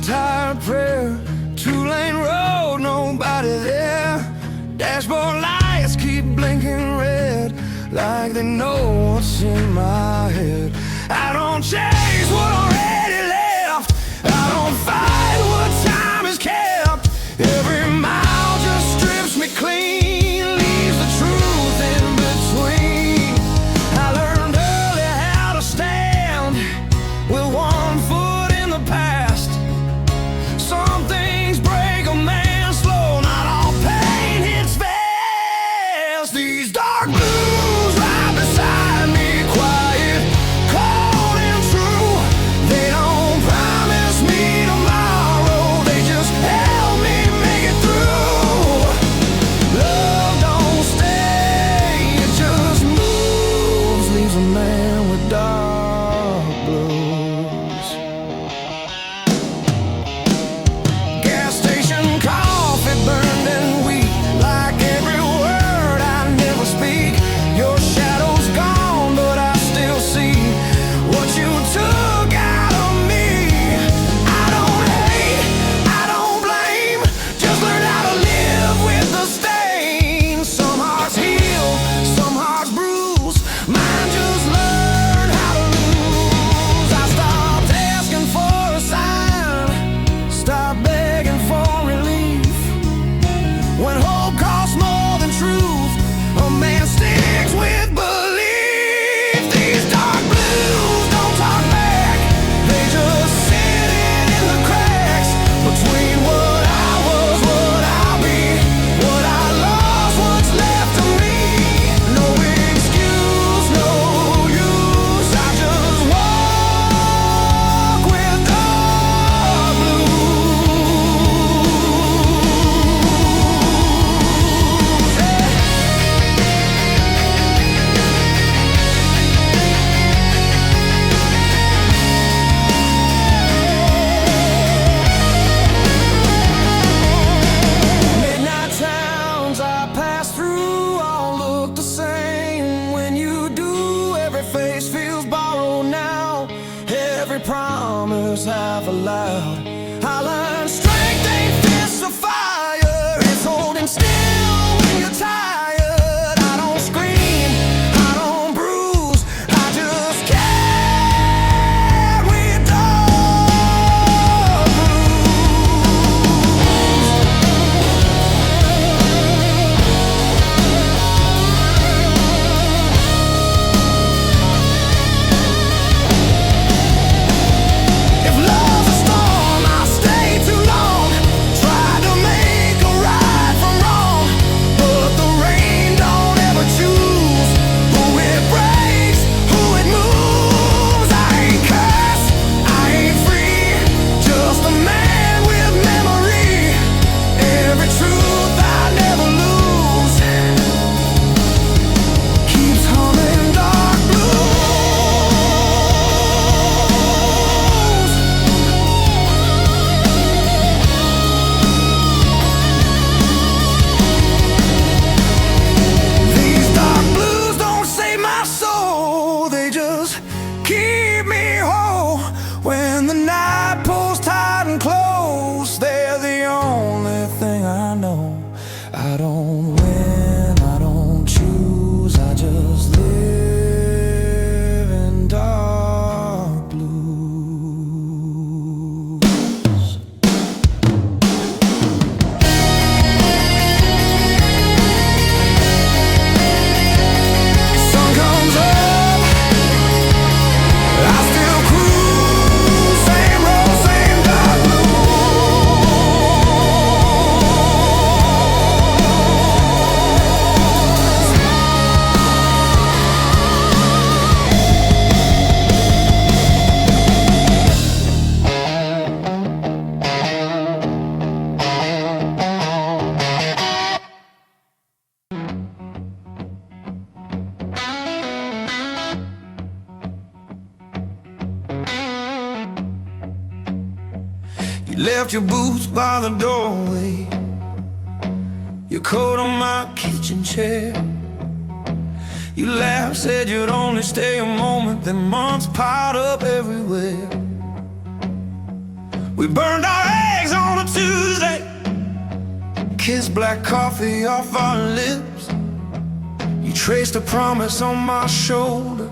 tired prayer. Two-lane road, nobody there. Dashboard lights keep blinking red, like they know what's in my head. I don't chase what already left. I don't fight what time has kept. Every mile just strips me clean, leaves the truth in between. I learned early how to stand with one foot in the past. Some things break a man slow, not all pain hits fast. These dark blues right beside me, quiet, cold and true. They don't promise me tomorrow, they just help me make it through. Love don't stay, it just moves, leaves a man with dark blues. Gas station coffee burned and weak, like every word I never speak. Your shadow's gone, but I still see what you took out of me. I don't hate, I don't blame, just learn how to live with the stain. Some hearts heal, some hearts bruise, mine just learn how to lose. I stopped asking for a sign, stopped begging for relief. When hope costs more than truth, a man sticks with belief. These dark blues don't talk back, they just sit in the cracks between what I was, what I'll be, what I lost, what's left of me. No excuse, no use, I just walk with dark blues. Midnight towns I pass through all look the same. When you do, every face feels borrowed now. Every promise half allowed. I learned strength ain't fists of fire, it's holding still when you're tired. I don't scream, I don't bruise, I just carry dark If love's a storm, I'll stay too long. Tried to make a right from wrong, but the rain don't ever choose who it breaks, who it moves. I ain't cursed, I ain't free, just a man with memory. Every truth I never lose keeps humming dark blues. These dark blues don't save my soul, they just keep me whole. When the night pulls tight and close, they're the only thing I know. I don't win, I don't choose, I just live in dark blues. Sun comes up, I still cruise, same road, same dark You left your boots by the doorway, your coat on my kitchen chair. You laughed, said you'd only stay a moment, then months piled up everywhere. We burned our kissed black coffee off our lips. You traced a promise on my shoulder,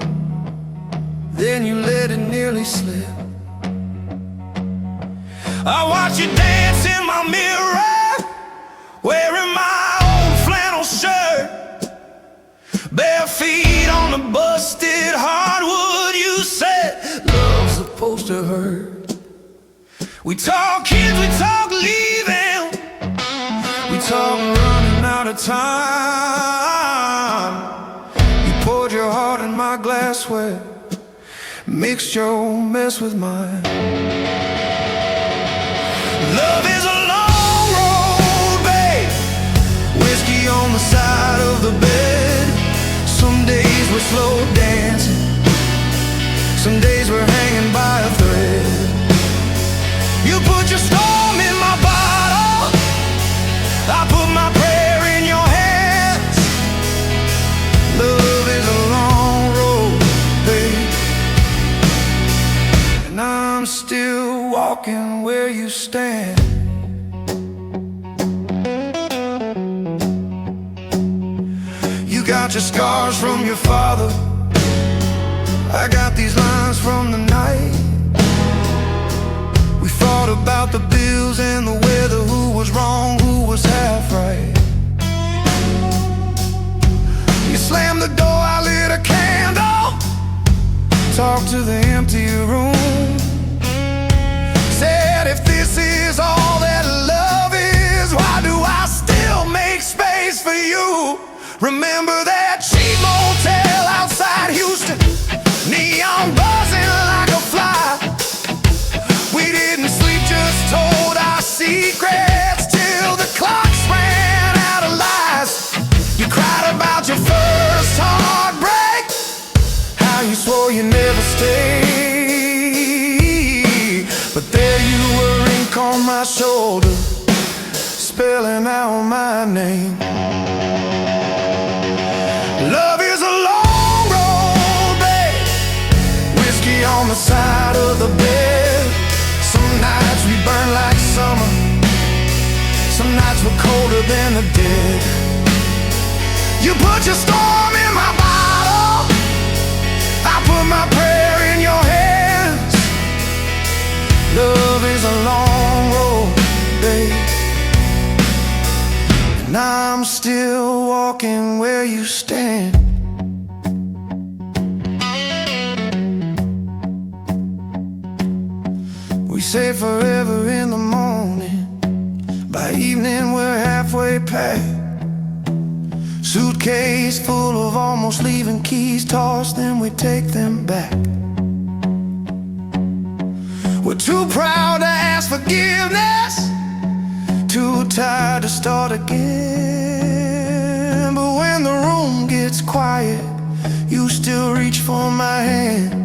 then you let it nearly slip. I watch you dance in my mirror, wearing my old flannel shirt, bare feet on the busted hardwood. You said love's supposed to hurt. We talk kids, we talk leaving, we talk running out of time. You poured your heart in my glassware, mixed your mess with mine. Love is a long road, babe, whiskey on the side of the bed. Some days we're slow dancing, some days we're hanging by a thread. You put your storm in my bottle, I put my prayer in your hands. Love is a long road, babe, and I'm still walking where you stand. You got your scars from your father, I got these lines from the night. We fought about the bills and the weather, who was wrong, who was half right. You slammed the door, I lit a candle, talked to the empty room, said if this is all that love is, why do I still make space for you? Remember that cheap motel outside Houston, neon buzzing like a fly. We didn't sleep, just told our secrets till the clocks ran out of lies. You cried about your first heartbreak, how you swore you'd never stay. But there you were, ink on my shoulder, spelling out my name. Love is a long road, babe, whiskey on the side of the bed. Some nights we burn like summer, some nights we're colder than the dead. You put your storm in my bottle, I put my prayer in your hands. Love is a long road, babe, and I'm still walking where you stand. We say forever in the morning, by evening we're halfway packed. Suitcase full of almost leaving keys, toss them, we take them back. We're too proud to ask forgiveness, too tired to start again. But when the room gets quiet, you still reach for my hand.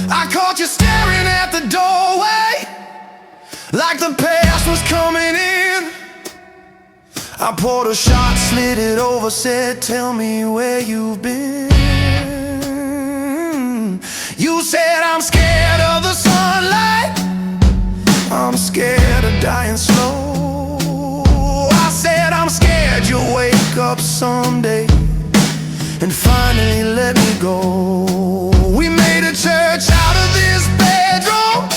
I caught you staring at the doorway, like the past was coming in. I poured a shot, slid it over, said, tell me where you've been. You said, I'm scared of the sunlight, I'm scared of dying slow. I said, I'm scared you'll wake up someday and finally let me go. We made a church out of this bedroom,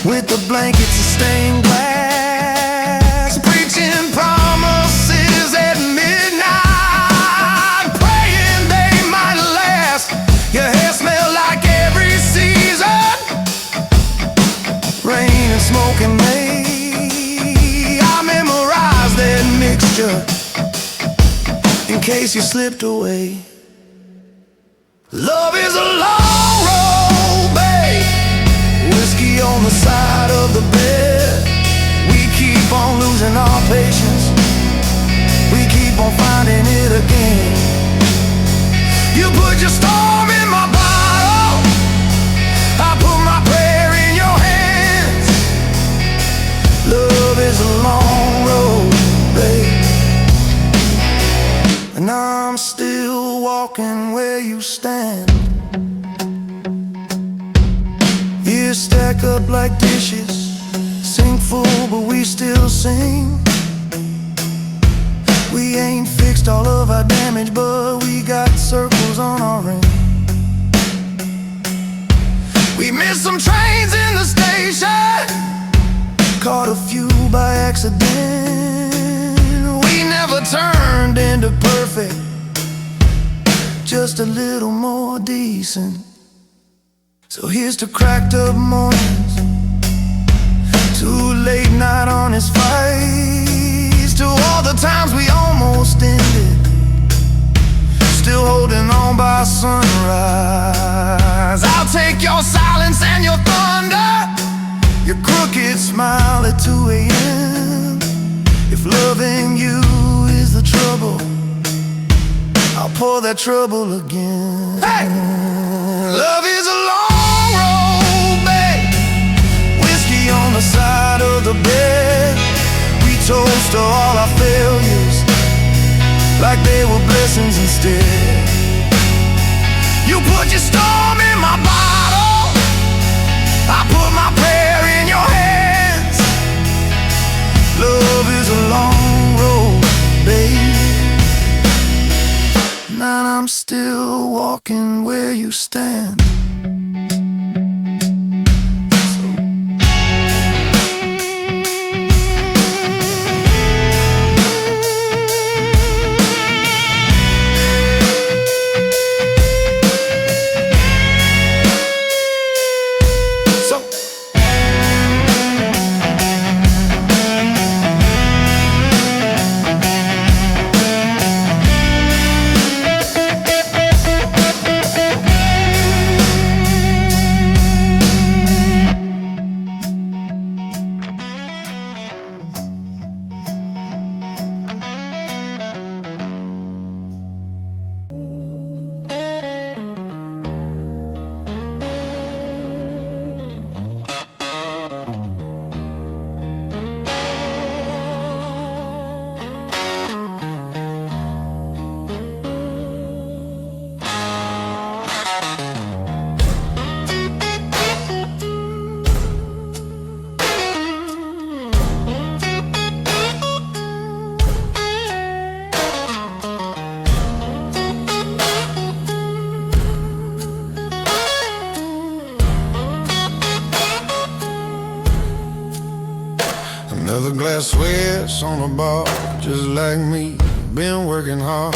with the blankets of stained glass, preaching promises at midnight, praying they might last. Your hair smelled like every season, rain and smoke and May. I memorized that mixture in case you slipped away. Love is a long road, babe, whiskey on the side of the bed. We keep on losing our patience, we keep on finding it again. You put your storm in my bottle, I put my prayer in your hands. Love is a long road, babe, and I'm still walking where you stand. Years stack up like dishes, sink full, but we still sing. We ain't fixed all of our damage, but we got circles on our ring. We missed some trains in the station, caught a few by accident. We never turned into perfect, just a little more decent. So here's to cracked up mornings, to late night honest fights, to all the times we almost ended, still holding on by sunrise. I'll take your silence and your thunder, your crooked smile at 2 a.m. If loving you is the trouble, I'll pour that trouble again. Hey! Love is a long road, babe. Whiskey on the side of the bed. We toast to all our failures like they were blessings instead. You put your storm in my bottle, I put my prayer in your hands. Love is a long road, babe, and I'm still walking where you stand. Another glass sweats on the bar, just like me, been working hard.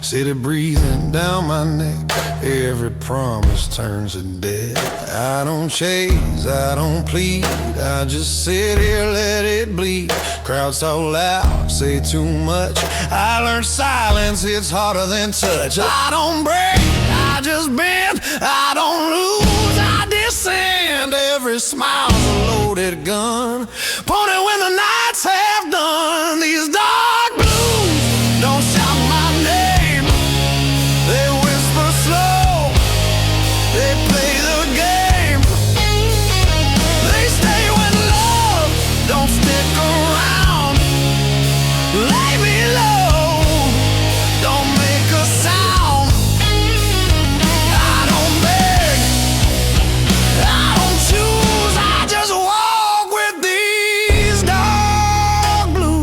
City breathing down my neck, every promise turns to dead. I don't chase, I don't plead, I just sit here, let it bleed. Crowds talk loud, say too much, I learned silence, it's harder than touch. I don't break, I just bend, I don't lose, I descend. Every smile's a loaded gun, pointed when the nights have done. These dark blues don't shout my name, they whisper slow, they play the game. They stay when love don't stick around. Lay me low, don't make a sound. I don't beg, I don't choose, I just walk with these dark blues.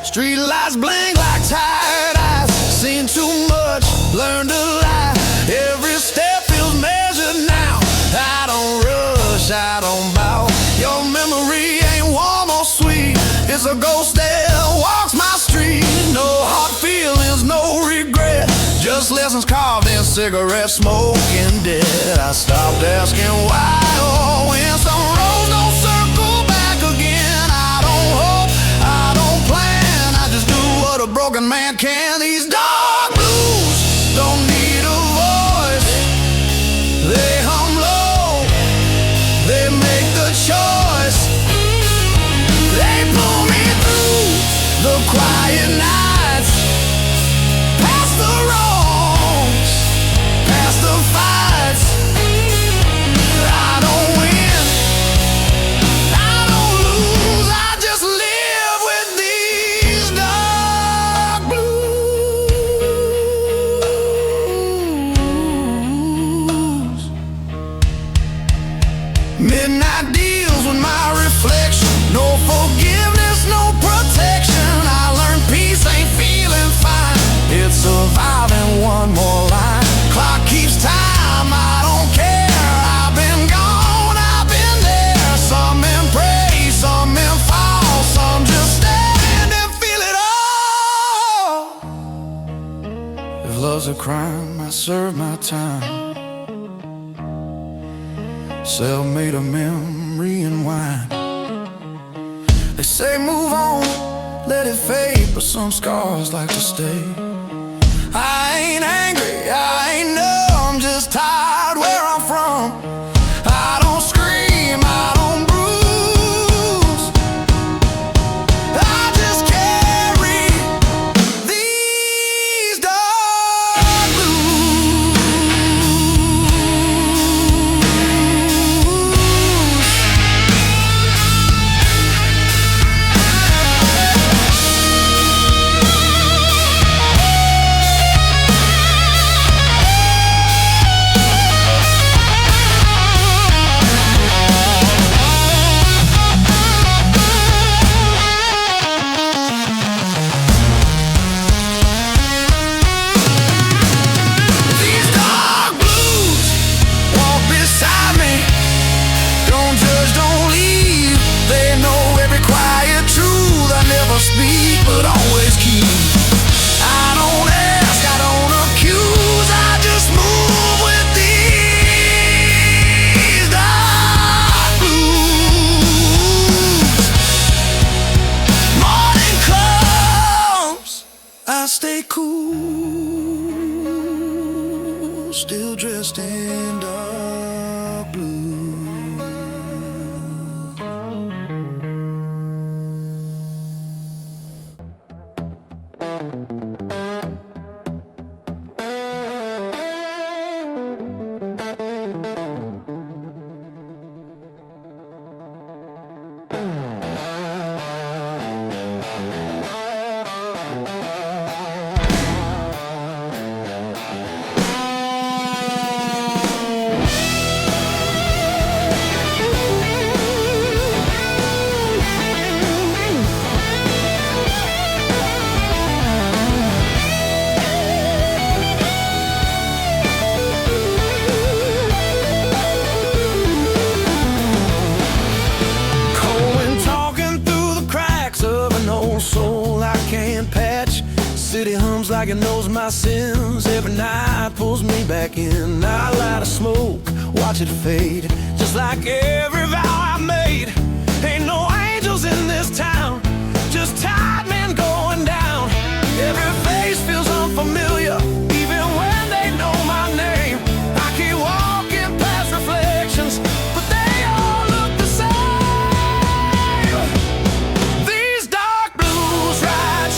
Street lights blink like tired eyes, seen too much, learned to lie. Every step feels measured now, I don't rush, I don't bow. Your memory ain't warm or sweet, it's a ghost that walks my street. No hard feelings, no regret, just lessons carved in cigarette smoke and dead. I stopped asking why or when some roads don't circle back again. I don't hope, I don't plan, I just do what a broken man can. These dark blues don't need a voice, they hum low, they make the choice. They pull me through the quiet nights, past the wrongs, past the fights. I don't win, I don't lose, I just live with these dark blues. love's a crime, I serve my time. Self-made a memory and wine. They say move on, let it fade, but some scars like to stay. I ain't angry, I ain't numb, just tired where I'm from. I don't scream, I don't bruise, I just carry these dark blues. Speak, but always keep. I don't ask, I don't accuse, I just move with these dark blues. Morning comes, I stay cool, still dressed in dark blue. Soul I can't patch. City hums like it knows my sins. Every night pulls me back in. I light a smoke, watch it fade, just like every vow I made. Ain't no angels in this town, just tired men going down. Every face feels unfamiliar, even when they know my name. I keep walking past reflections, but they all look the same.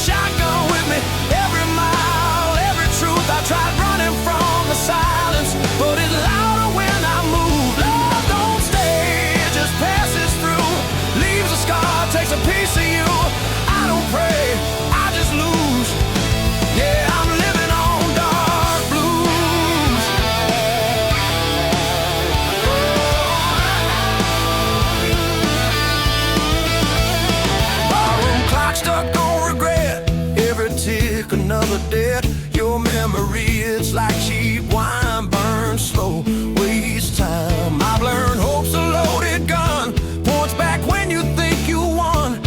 Shotgun with me, every mile, every truth. I tried running from the silence, but it's louder when I move. Love don't stay, it just passes through. Leaves a scar, takes a piece of you. I don't pray, I just lose. Yeah, I'm living on dark blues. Barroom clock stuck on regret, every tick another debt. Your memory, it's like cheap wine, burns slow, waste time. I've learned hope's a loaded gun, points back when you think you won.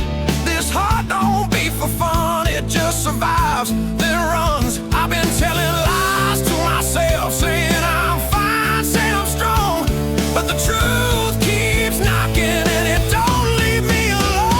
This heart don't beat for fun, it just survives, then runs. I've been telling lies to myself, saying I'm fine, saying I'm strong, but the truth keeps knocking and it don't leave me alone.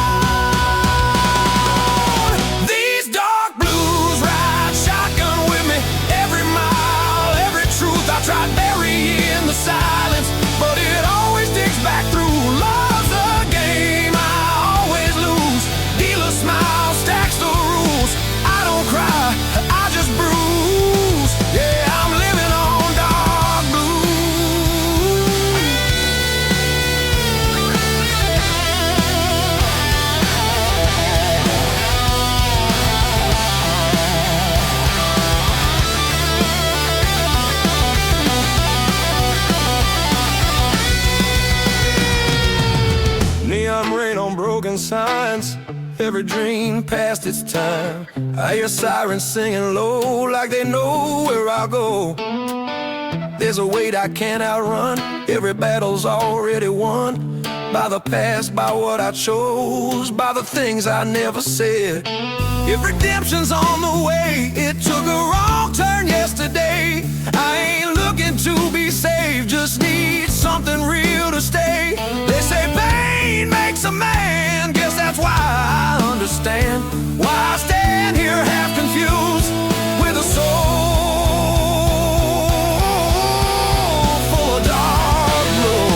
These dark blues ride shotgun with me, every mile, every truth. I tried burying the silence, but it always digs back through. Love's a game, I always lose. Dealer smile, stacks the rules. I don't cry, I just bruise. Yeah, I'm living on dark blues. Neon rain on broken signs, every dream past its time. I hear sirens singing low like they know where I'll go. There's a weight I can't outrun, every battle's already won. By the past, by what I chose, by the things I never said. If redemption's on the way, it took a wrong turn yesterday. I ain't looking to be saved, just need something real to stay. They say pain makes a man, guess that's why I understand why I stand here half confused with a soul full of dark blues.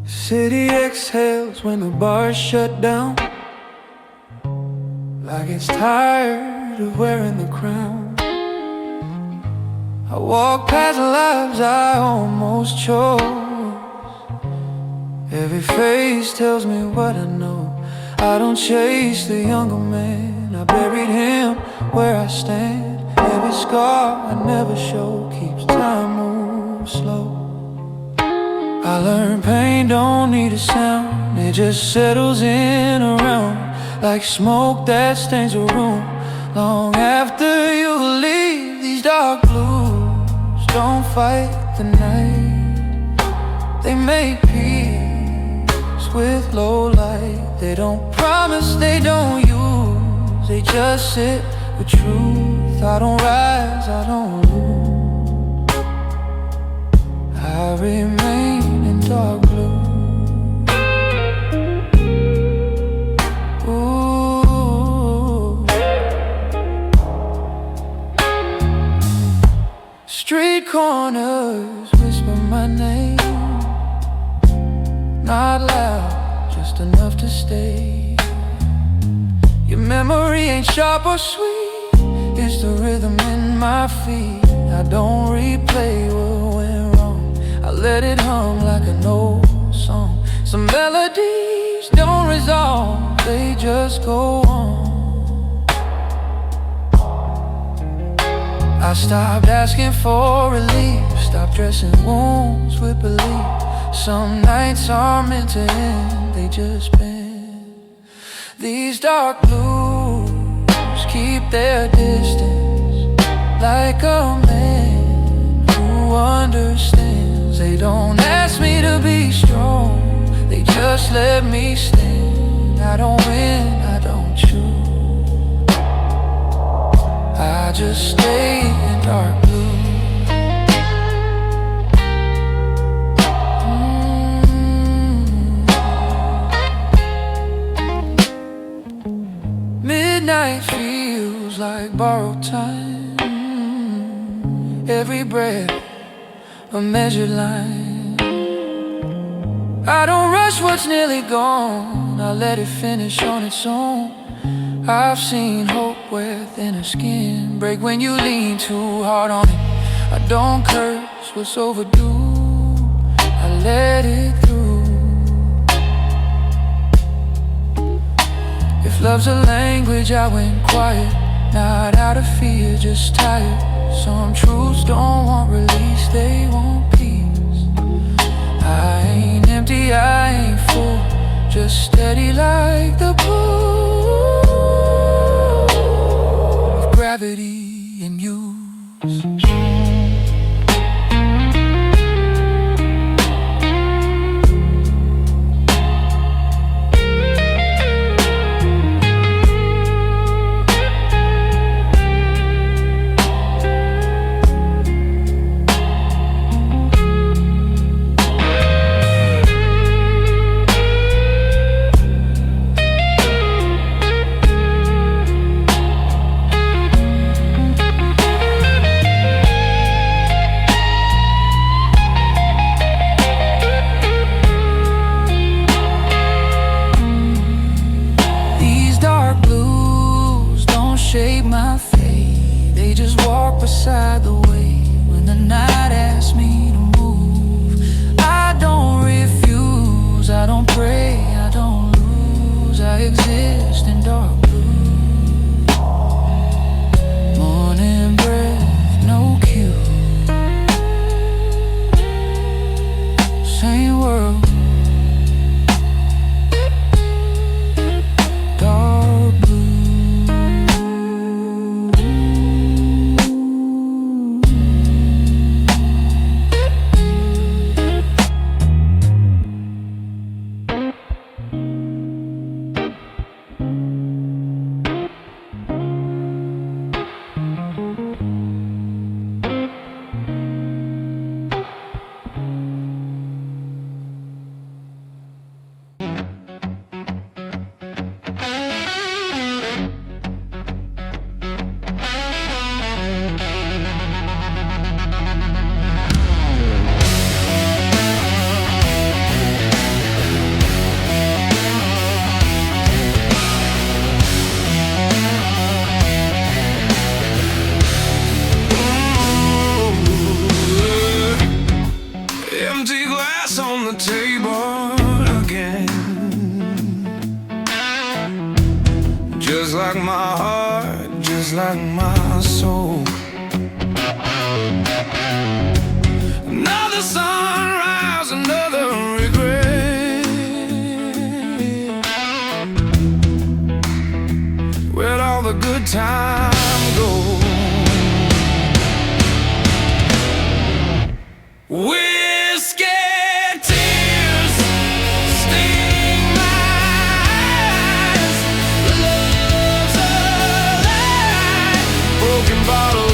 City exhales when the bars shut down, like it's tired of wearing the crown. I walk past lives I almost chose. Every face tells me what I know. I don't chase the younger man, I buried him where I stand. Every scar I never show keeps time move slow. I learned pain don't need a sound, it just settles in around, like smoke that stains a room. Long after you leave, these dark blues don't fight the night. They make peace with low light. They don't promise, they don't use, they just sit with truth. I don't rise, I don't lose, I remain in dark blue. Ooh. Street corners whisper my name, not loud, just enough to stay. Your memory ain't sharp or sweet, it's the rhythm in my feet. I don't replay what went wrong, I let it hum like an old song. Some melodies don't resolve, they just go on. I stopped asking for relief, stopped dressing wounds with belief. Some nights are meant to end, they just bend. These dark blues keep their distance, like a man who understands. They don't ask me to be strong, they just let me stand. I don't win, I don't choose, I just stay in dark blue. Midnight feels like borrowed time. Every breath a measured line. I don't rush what's nearly gone, I let it finish on its own. I've seen hope wear thinner skin, break when you lean too hard on it. I don't curse what's overdue, I let it through. If love's a language, I went quiet, not out of fear, just tired. Some truths don't want release, they want peace. I ain't empty, I ain't full, just steady like the pull of gravity and use. Shape my fate, they just walk beside the way when the night asks me to move. I don't refuse, I don't pray, I don't lose, I exist in dark blue. Morning breath, no cue, same world. Just like my heart, just like my soul. Another sunrise, another regret. Where'd all the good time go? Whiskey tears sting my eyes. Love's a lie, broken bottle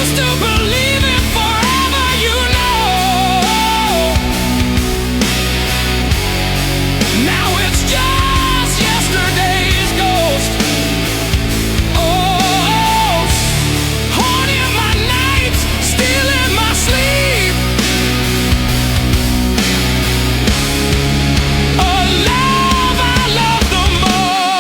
used to believe in forever, you know. Now it's just yesterday's ghost. Oh, haunting my nights, stealing my sleep. A love I love the most.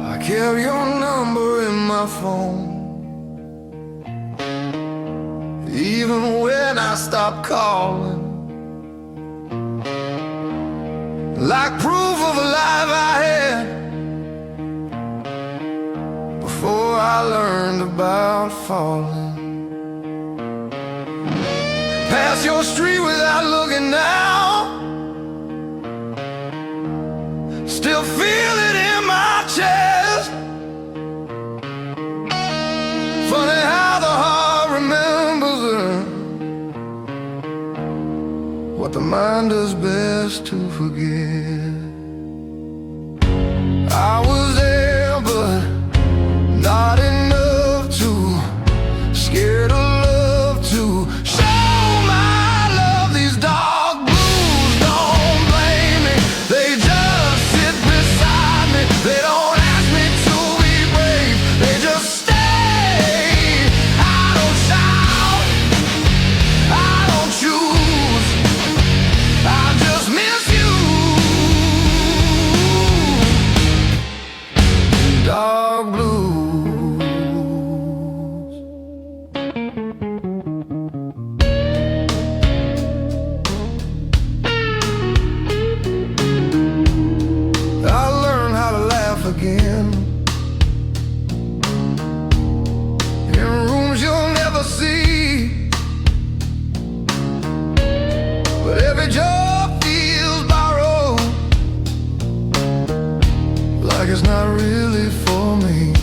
I kept your number in my phone, even when I stopped calling, like proof of a life I had before I learned about falling. Pass your street without looking now, still feel it in my chest. Funny how the heart remembers what the mind does best to forget. I was there, but not enough to scared of love to show my love. These dark blues don't blame me, they just sit beside me. They don't ask me to be brave, they just stay. I don't shout, I don't choose, I just miss you. Dark blues. I learned how to laugh again in rooms you'll never see, but every job feels borrowed, like it's not really for me.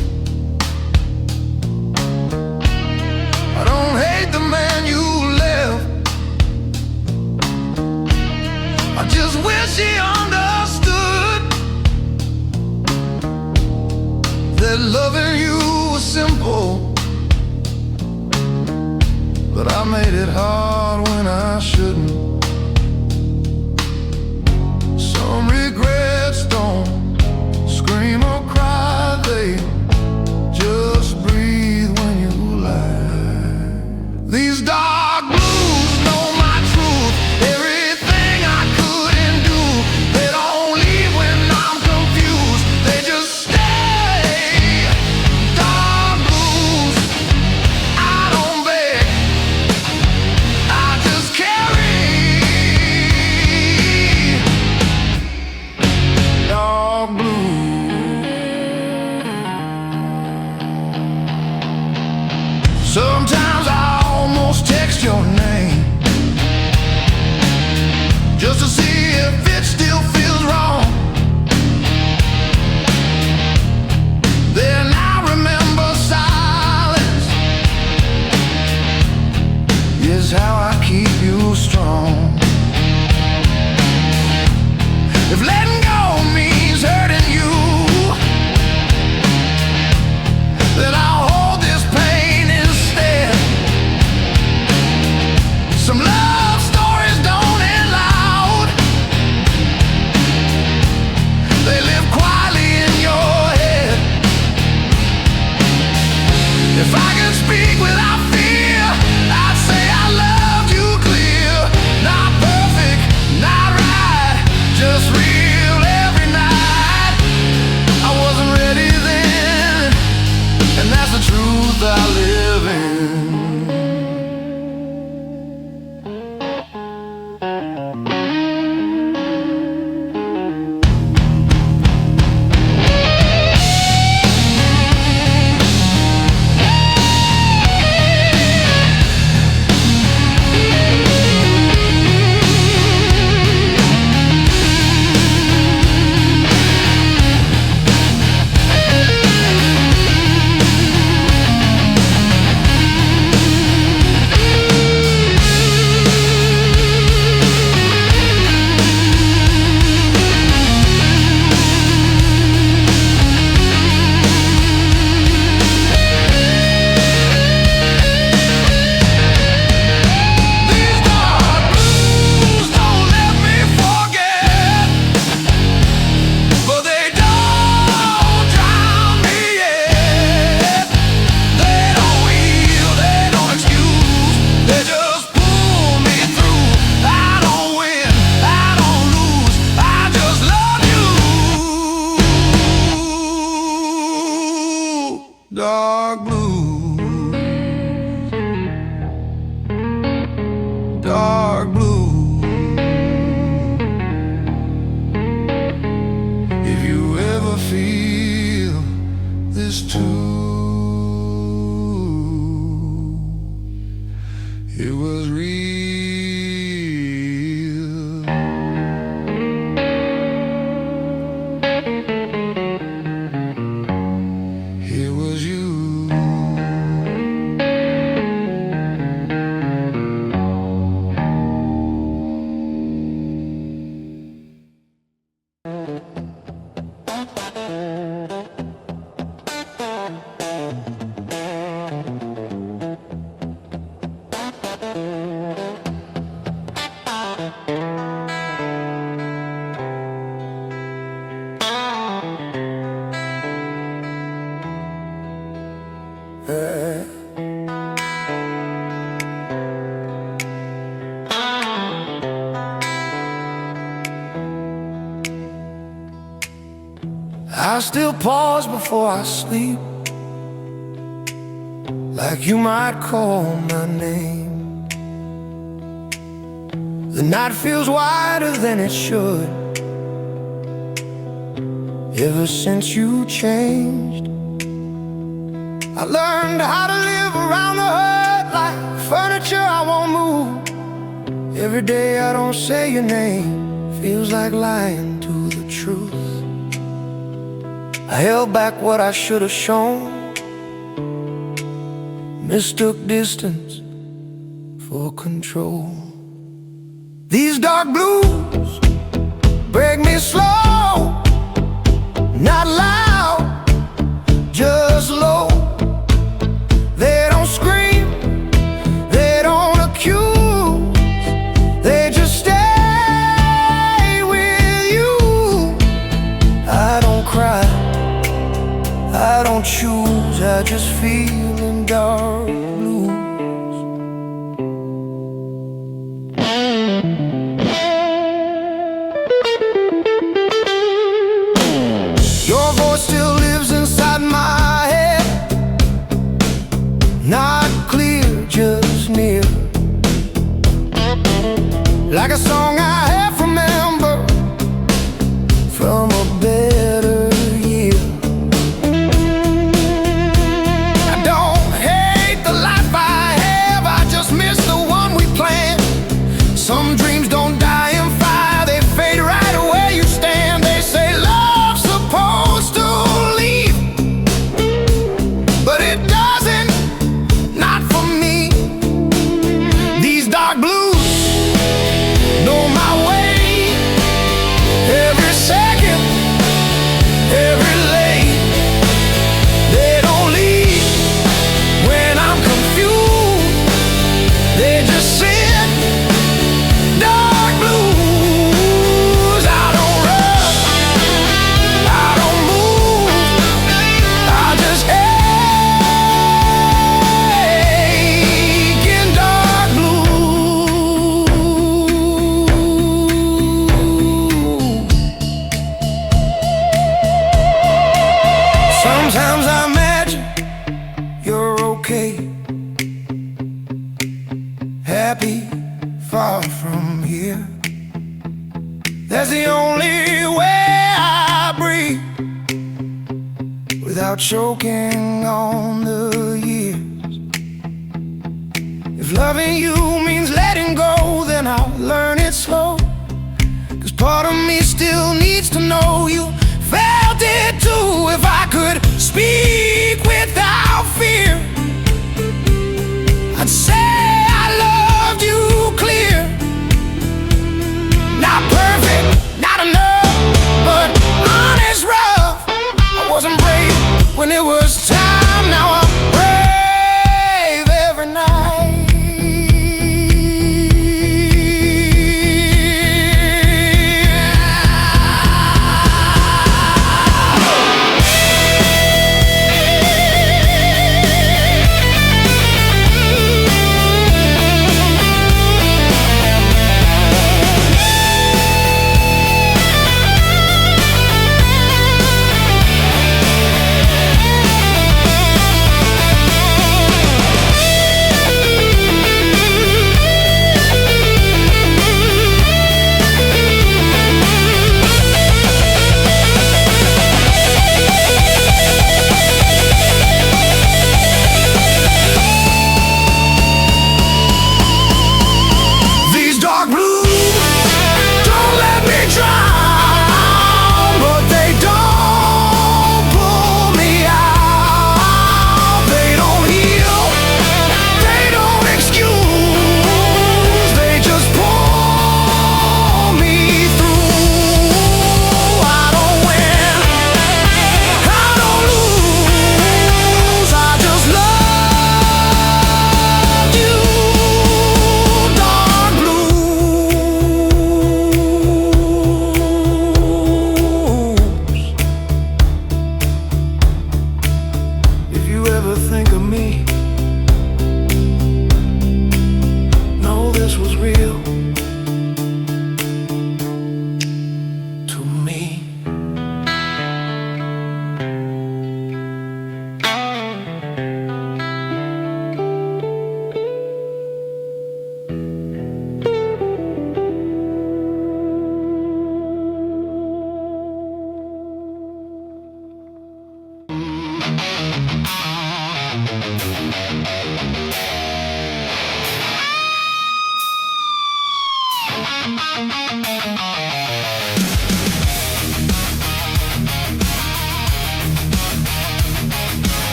I don't hate the man you left, I just wish he understood that loving you was simple, but I made it hard when I shouldn't. Some regrets don't scream or cry, they just breathe when you lie. These dark blues know my truth, everything I couldn't do. They don't leave when I'm confused, they just stay. Dark blues, I don't beg, I just carry. Dark blues. Sometimes I almost text your name just to see if it still feels wrong. Then I remember silence is how I keep you strong. If letting go means hurting you, then I'll hold this pain instead. Some love stories don't end loud, they live I still pause before I sleep, like you might call my name. The night feels wider than it should, ever since you changed. I learned how to live around the hurt, like furniture I won't move. Every day I don't say your name feels like lying to the truth. I held back what I should have shown, mistook distance for control. These dark blues break me slow, not loud, just low. They don't scream, they don't accuse, they just stay with you. I don't cry, I don't choose, I just feel in dark blues. Your voice still lives inside my head, not clear, just near, like a song I half remember from a better year. I don't hate the life I have, I just miss the one we planned. Some dreams don't die in fire, they fade right where you stand. They say love's supposed to leave, but it doesn't, not for me. These dark blues know my way, every second, every lane. They don't leave when I'm confused, they just sit. Dark blues, I don't run, I don't move, I just ache in dark blue. Sometimes I imagine you're okay, happy, far from here. That's the only way I breathe, without choking on the years. If loving you means letting go, then I'll learn it slow. 'Cause part of me still needs to know you felt it too. If I could speak without fear, I'd say I loved you clear. Not perfect, not enough, but honest rough. I wasn't brave when it was time, now I'm brave every night.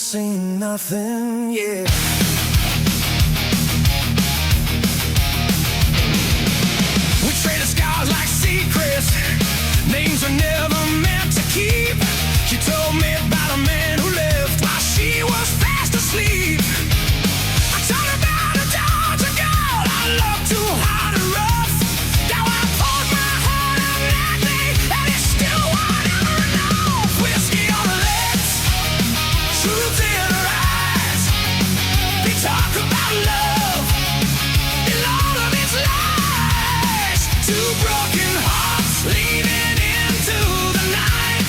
seen nothing yet. We traded scars like secrets. Names are never meant to keep. She told me about a man who left while she was fast asleep. I told her about a dodge a girl I loved too hard and rough. Now I poured my heart out lightly, and it's still won't enough. Whiskey on her lips, truth in her eyes. They talk about love and all of its lies. Two broken hearts leading into the night.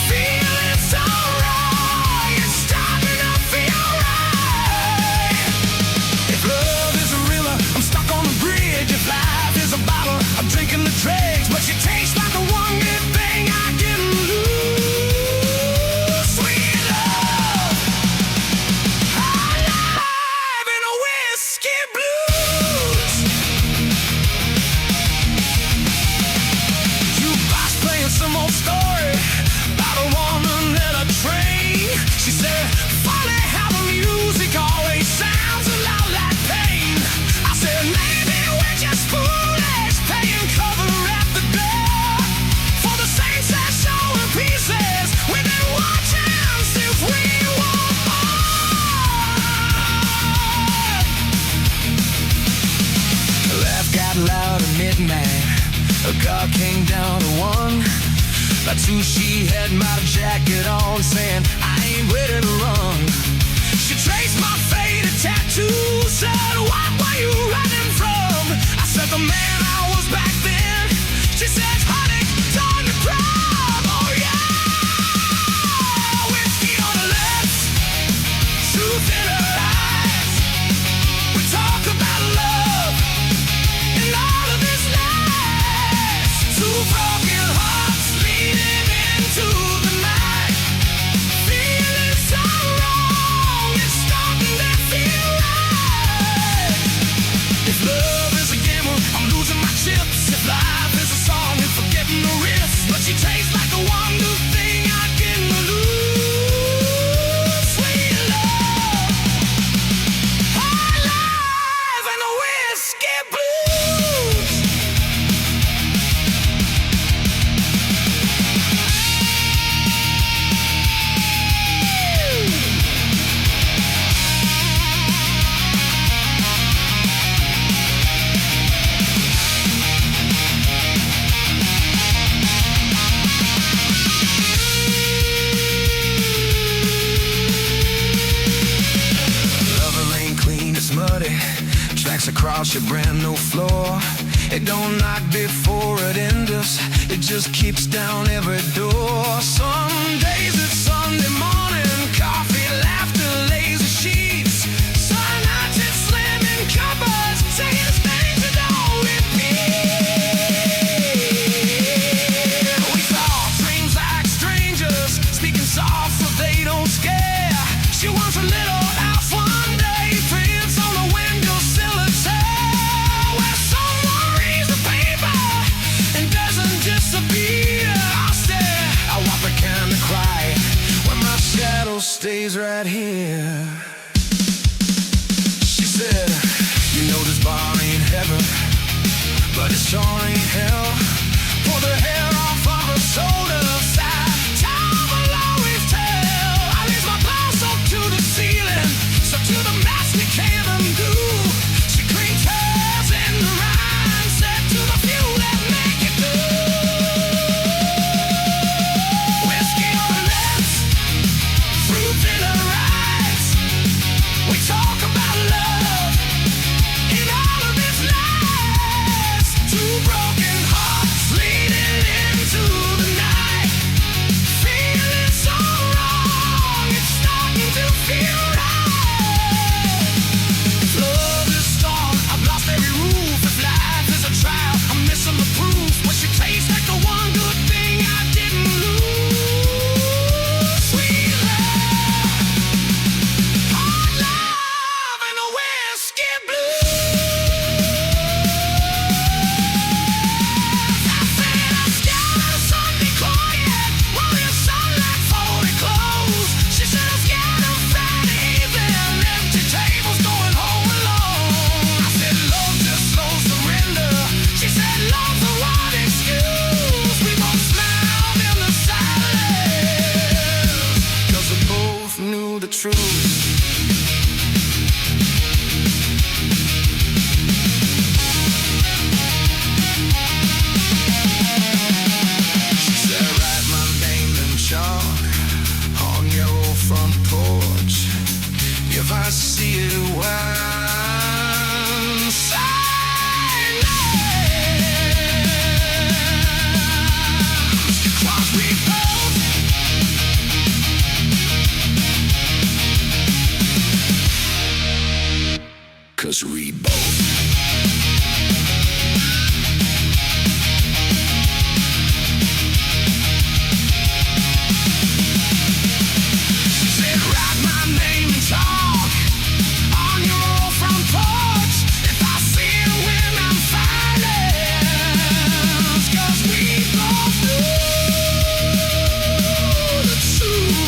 Feeling so wrong, it's starting to feel right. If love is a river, I'm stuck on the bridge. If life is a bottle, I'm drinking the dregs. But she tastes like the one good thing I can lose. Sweet love, alive in a whiskey blues. Jukebox playing some old story about a woman and a train. She said, funny how the music always sounds a lot like pain. I said, maybe we're just foolish, paying cover at the door for the same sad show in pieces we've been watching since we were born. Laugh got loud at midnight. A car came down to one. By two, she had my jacket on, saying, I ain't ready to run. She traced my faded tattoo, said, what were you running from? I said, the man I was back then. She said, honey, time to prom. Oh yeah, whiskey on her lips, truth in her eyes. We talk about love and all of this lies. Two broken hearts leading into the night. Feeling so wrong, it's starting to feel right. If love is a gamble, I'm losing my chips. If life is a song, I'm forgetting the riffs. But she tastes like the one good thing I can lose. Sweet love, alive in the whiskey blues. Lover ain't clean, it's muddy. Tracks across your brand new floor. It don't knock before it enters. It just keeps down every door. Some days it's Sunday morning. Coffee, laughter, lazy sheets. Some nights it's slamming cupboards, saying things that don't repeat. We thought dreams like strangers, speaking soft so they don't scare. She wants a little house one day, prints on the windowsill of tell, where someone reads the paper and doesn't disappear. I'll stare, I want the kind of quiet when my shadow stays right here. She said, you know this bar ain't heaven, but it sure ain't hell. Pull the hair off of her shoulders, side, time will always tell. I raise my glass up to the ceiling, so to the max we can't undo. She cleaned hers in the rhyme, said to the few that make it through. Whiskey on her lips, fruit in her eyes. We talk about love and all of its lies. Two broken hearts leading into the night. truth. She said, write my name in chalk on your front porch. If I see it once, silence. 'Cause we both, 'cause we both. She said, write my name in chalk on your old front porch. If I see it when I'm silent, 'cause we both know the truth.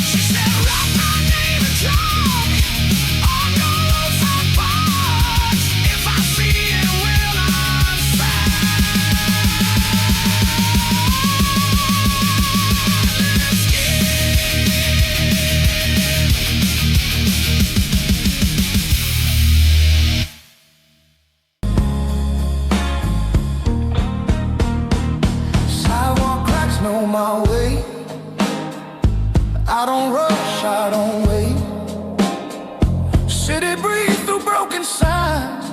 She said, write my name in chalk on your old front porch. If I see it when I'm Sidewalk cracks know my way. I don't rush, I don't wait. City breathe through broken signs,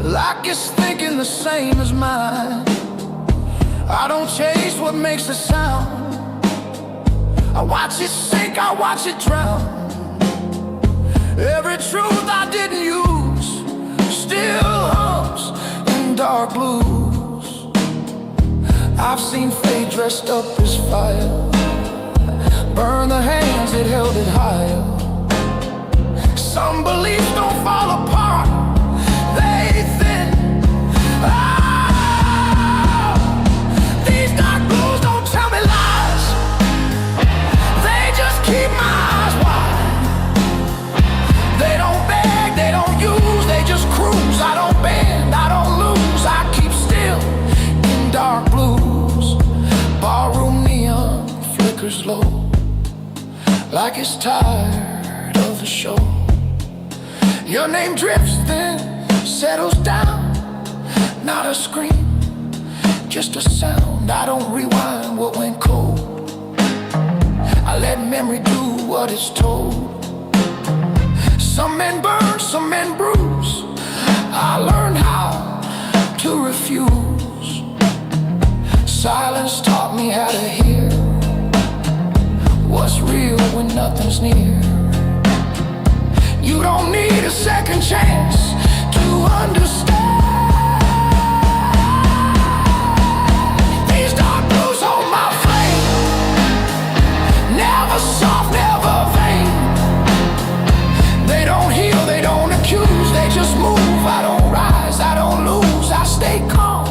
like it's thinking the same as mine. I don't chase what makes a sound. I watch it sink, I watch it drown. Every truth I didn't use still hums in dark blues. I've seen fate dressed up as fire, burn the hands that held it higher. Some beliefs don't fall apart, they thin. Oh, these dark blues don't tell me lies, they just keep my eyes wide. They don't beg, they don't use, they just cruise. I don't bend, I don't lose, I keep still in dark blues. Barroom neon flickers low, like it's tired of the show. Your name drifts, then settles down. Not a scream, just a sound. I don't rewind what went cold, I let memory do what it's told. Some men burn, some men bruise. I learned how to refuse. Silence taught me how to hear what's real when nothing's near. You don't need a second chance to understand. These dark blues hold my flame, never soft, never vain. They don't heal, they don't accuse, they just move. I don't rise, I don't lose, I stay calm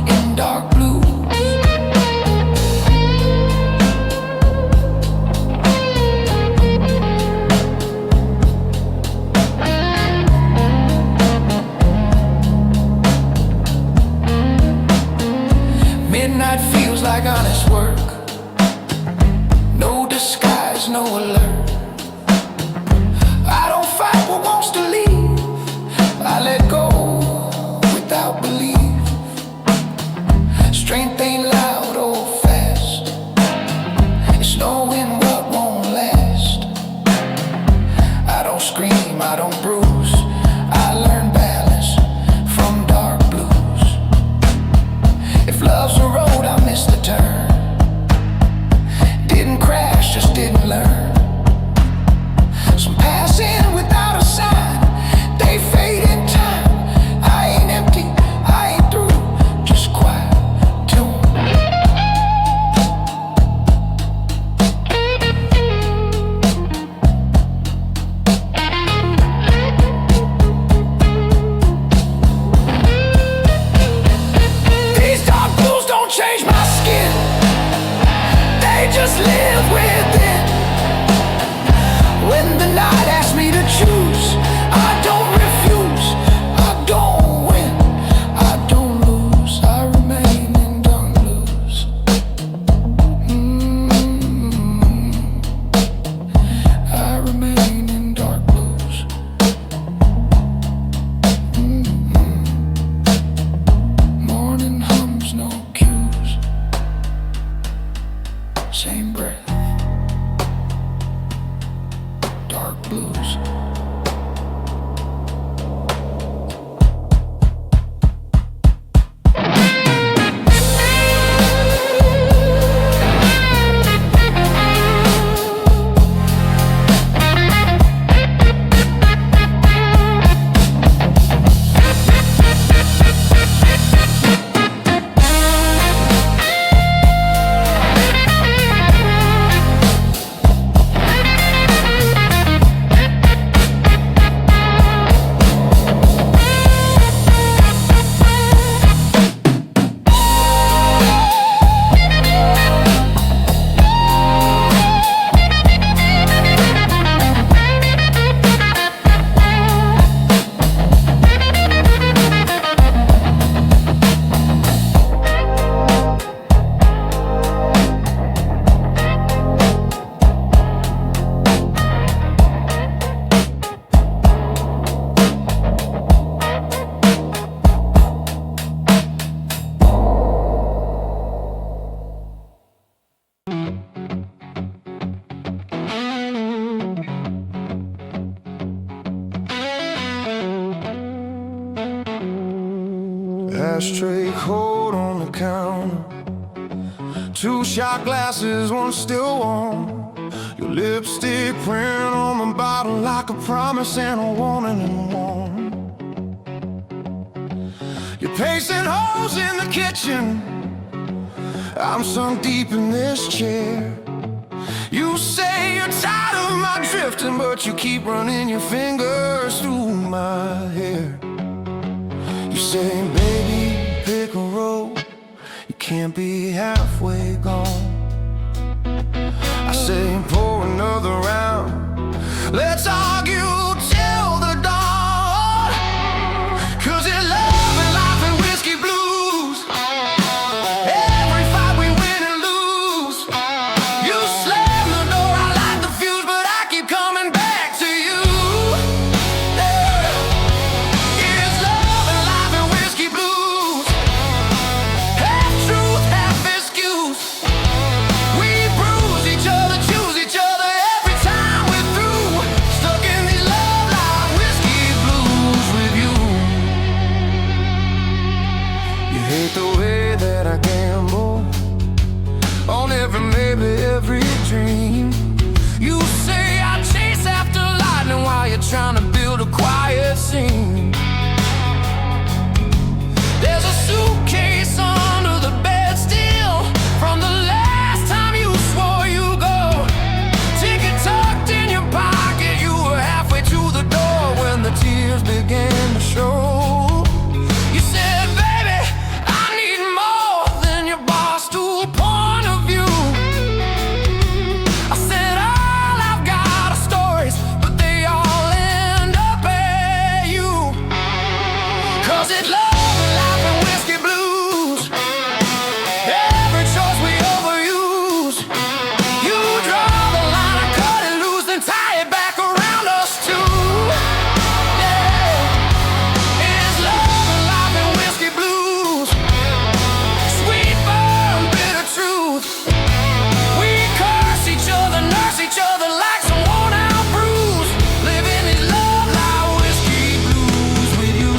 in dark blue. Midnight feels like honest work, no disguise, no alert. I don't fight what wants to leave, I let go without belief. Strength ain't loud or fast, it's knowing what won't last. I don't scream, I don't bruise, I learn balance from dark blues. If love's a road, I missed the turn. Didn't crash, just didn't learn. Some passing without a sign, they fade in time. I ain't empty, I ain't through, just quiet tune. These dark blues don't change my skin, live with it. When the night asks me to choose, I don't refuse, I don't win, I don't lose, I remain in dark blues. I remain in dark blues. Morning hums, no cues. Same breath. Dark blues. Ashtray cold on the counter, 2 shot glasses, one still warm. Your lipstick print on my bottle like a promise and a warning and a warning. You're pacing holes in the kitchen, I'm sunk deep in this chair. You say you're tired of my drifting, but you keep running your fingers through my hair. You say, baby, pick a road, you can't be halfway gone. I say, pour another round, let's argue till the dawn. 'Cause it's love and life and whiskey blues. Every fight we win and lose. You slam the door, I light the fuse, but I keep coming back to you. It's love and life and whiskey blues. Half truth, half excuse. We bruise each other, choose each other every time we're through. Stuck in these love like whiskey blues with you. You hate the way that I gamble on every maybe every dream. You say I chase after lightning while you're trying to build a quiet scene. There's a suitcase under the bed still from the last time you swore you'd go. Ticket tucked in your pocket, you were halfway to the door when the tears began to show. You said, baby, I need more than your Barstool point of view. I said, all I've got are stories, but they all end up at you. 'Cause it's love and life and whiskey blues. Every choice we overuse. You draw the line, I cut it loose, then tie it back around us too. Yeah, it's love and life and whiskey blues. Sweet burn, bitter truth. We curse each other, nurse each other like some worn out bruise. Living in love like whiskey blues with you.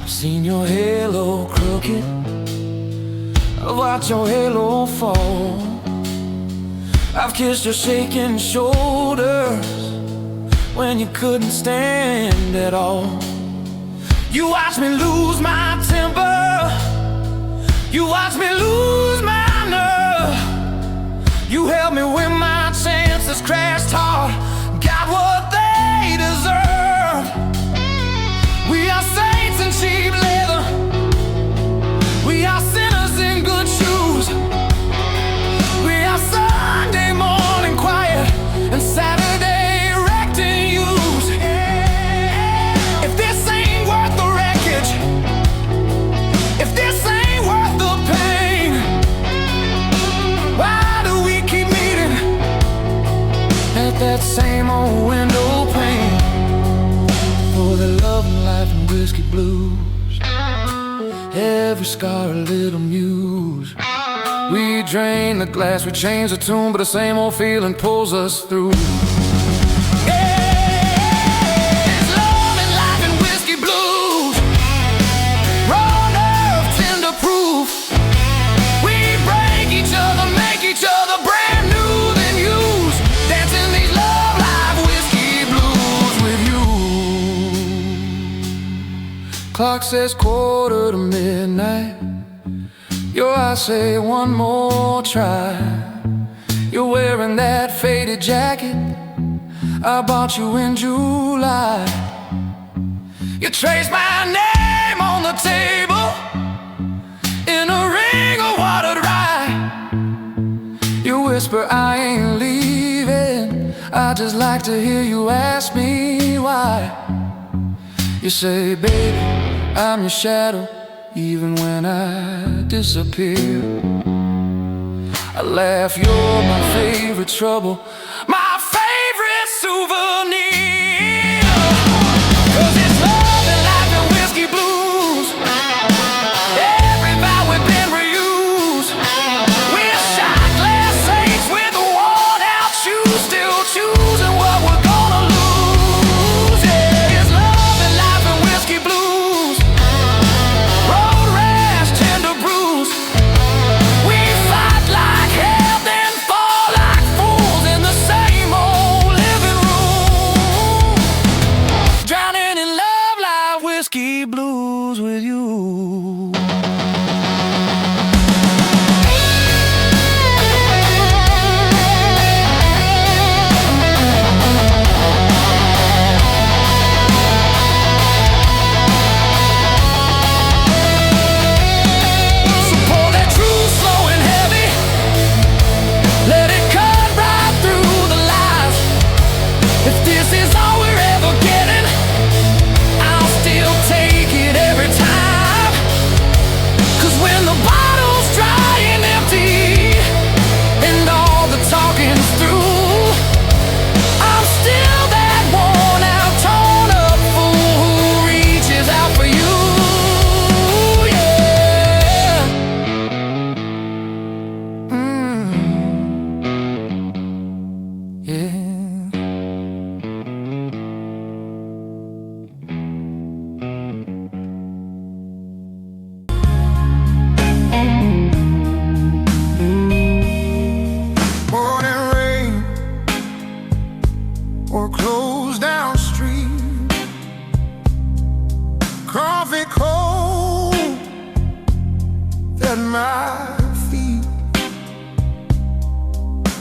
I've seen your halo crooked, I've watched your halo fall. I've kissed your shaking shoulders when you couldn't stand at all. You watched me lose my temper, you watched me lose my nerve. same old window pane. For the love and life and whiskey blues, every scar a little muse. We drain the glass, we change the tune, but the same old feeling pulls us through. Clock says 1:45. Your eyes say one more try. You're wearing that faded jacket I bought you in July. You trace my name on the table in a ring of watered rye. You whisper I ain't leaving, I just like to hear you ask me why. You say, baby, I'm your shadow, even when I disappear. I laugh, you're my favorite trouble, my favorite souvenir. 'Cause it's love and life and whiskey blues. Every vow we've been reused. We're shot glass saints with worn out shoes, still choosing what we're gonna lose. Yeah, it's love and life and whiskey blues. Road rash, tender bruise. We fight like hell, then fall like fools in the same old living room. Drowning in love, life, whiskey blues with you. So pour that truth slow and heavy, let it cut right through the lies. If this is all we're ever getting, I'll still take it every time. 'Cause when the bottle's dry and empty and all the talking's through, I'm still that worn out, torn up fool who reaches out for you. Yeah. Yeah. Morning rain or closed down street, coffee cold at my feet.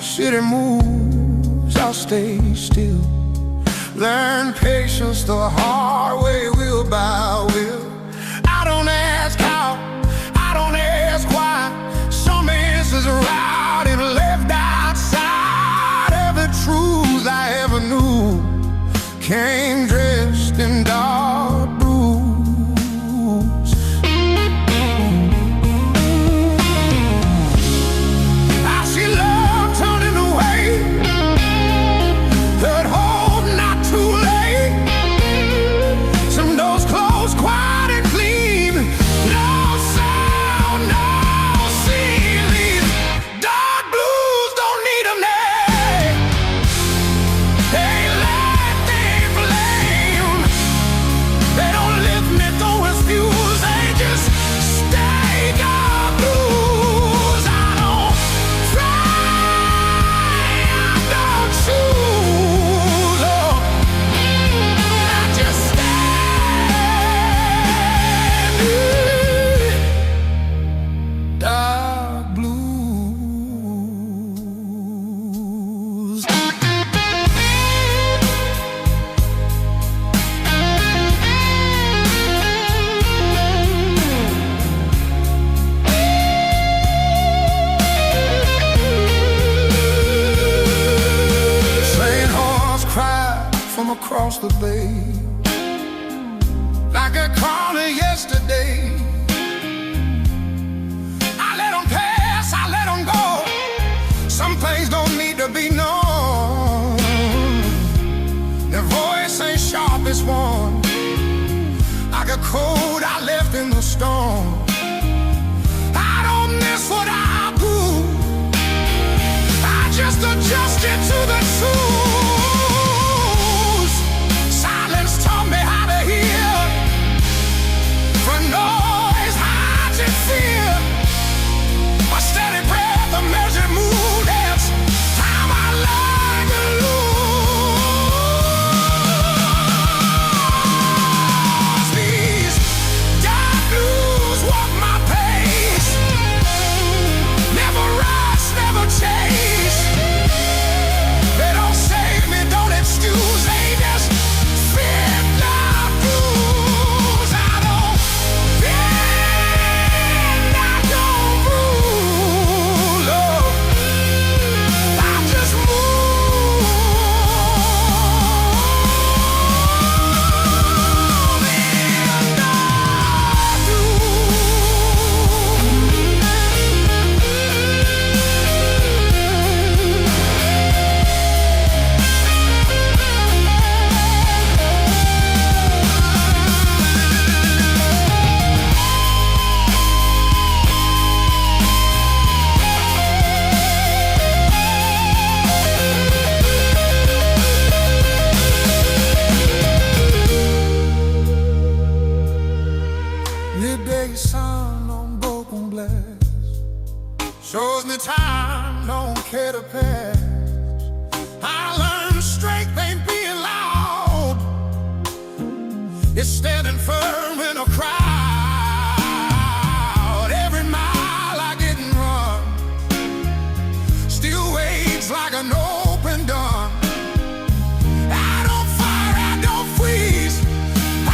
City moves, I'll stay still. Learn patience the hard way, will by will. I don't ask how, I don't ask why. Some answers are out and left outside. Every truth I ever knew came dressed in dark blues. I see love turning away, that hope not too late. Some doors close quiet and clean, no sound, no scene. These dark blues don't need a name. They light, they flame. They don't lift me, don't refuse. They just stay dark blues. I don't try, I don't choose. Oh, I just stand. Dark blues. Train horse cried from across the bay, like a caller yesterday. I let 'em pass, I let 'em go. Some things don't need to be known. cold I left in the storm. I don't miss what I do. I just adjusted to the truth. Silence taught me how to hear. For noise hides in fear. A steady breath, a measured mood. That's time I learned to lose. These dark blues walk my pace. Never rush, never chase. They don't save me, don't excuse. They just fit the blues. I don't bend, I don't rule. Oh, I just move midday sun on broken glass shows me time don't care to pass. I learned strength ain't being loud. It's standing firm in a crowd. Every mile I didn't run still waits like an open door. I don't fire, I don't freeze.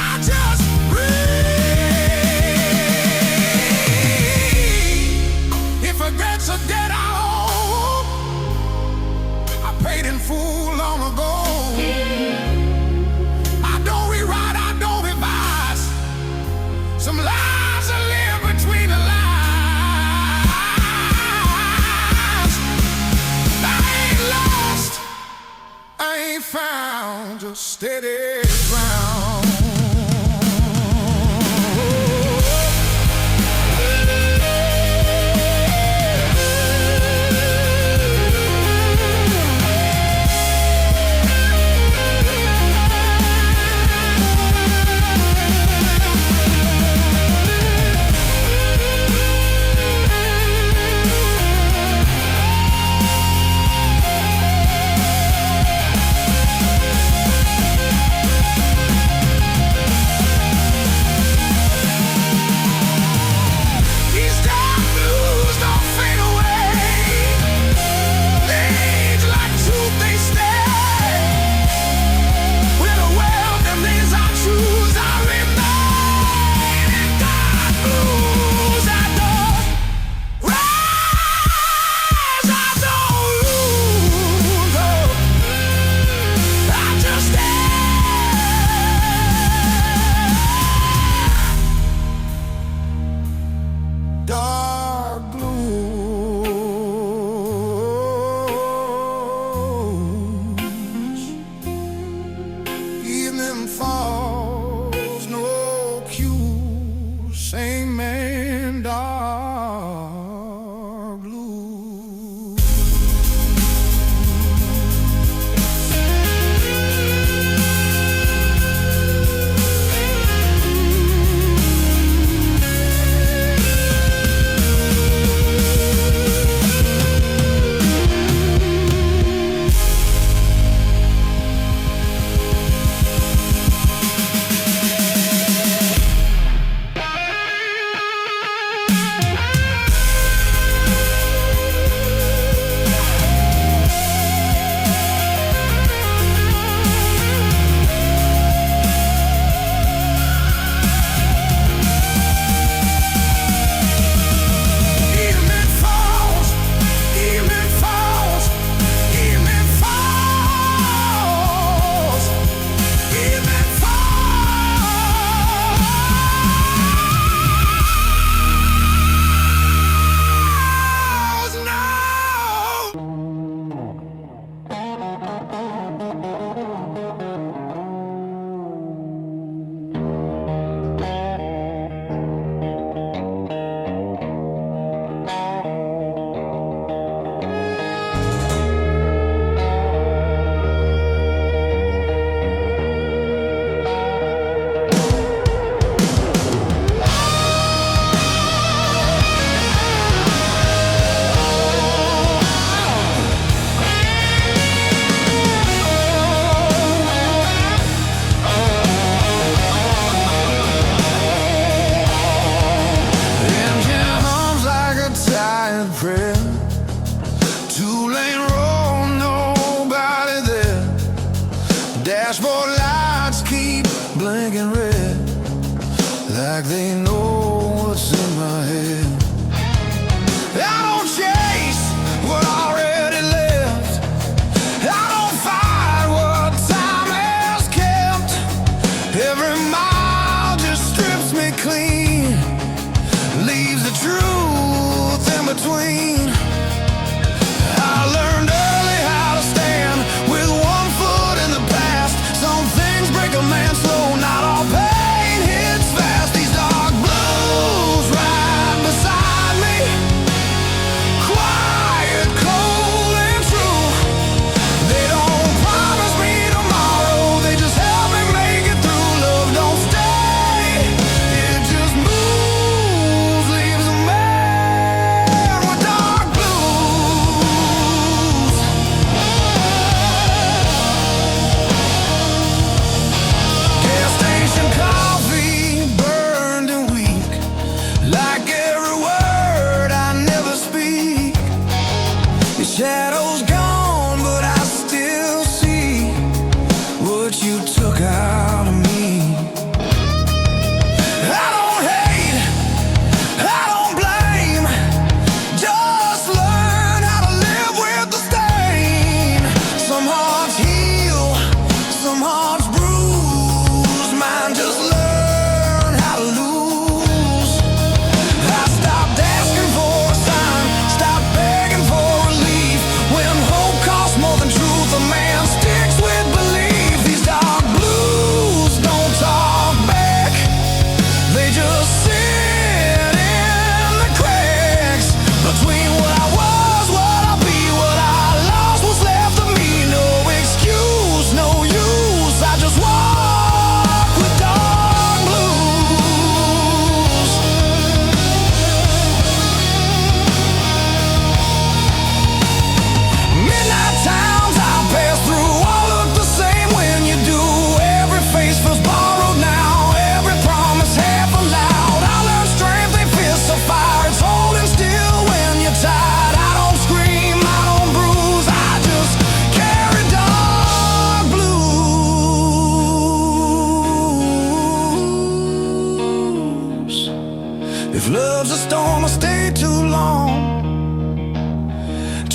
I just breathe. If regrets are dead, I paid in full long ago. I don't rewrite, I don't revise. Some lies I live between the lines. I ain't lost, I ain't found, just steady ground.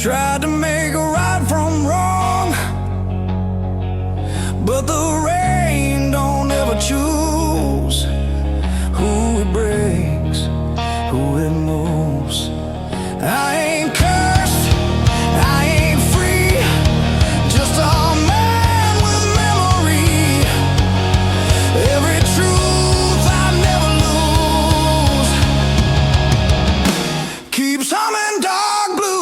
Tried to make right from wrong, but the rain don't ever choose who it breaks, who it moves. I ain't cursed, I ain't free, just a man with memory. Every truth I never lose keeps humming dark blues.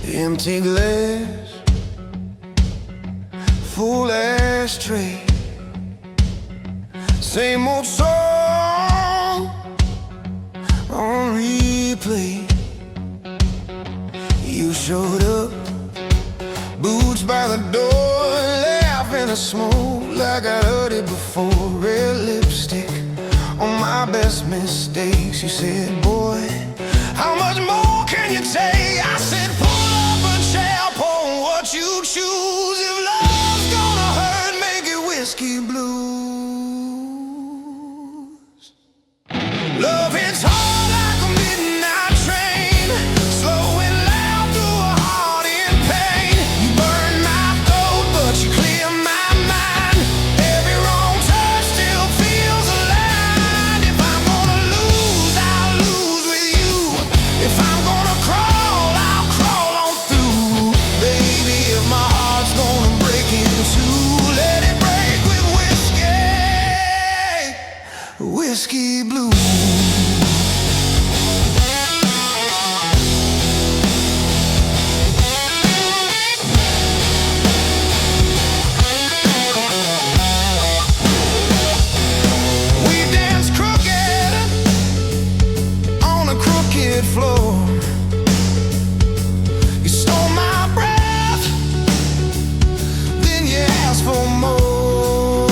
Empty glass, full ashtray, same old song on replay. You showed up, boots by the door, laughing at smoke like I heard it before. Red lipstick on my best mistakes. You said, boy, how much more can you take? I said, what you choose. If love's gonna hurt, make it whiskey blues. Love hits hard like a midnight train, slow and loud through a heart in pain. You burn my throat, but you clear my mind. Every wrong turn still feels alive. If I'm gonna lose, I'll lose with you. If I'm gonna crawl, I'll crawl on through. Baby, if my heart's gonna break in two, let it break with whiskey, whiskey blues. We dance crooked on a crooked floor. You stole my breath, then you asked for more.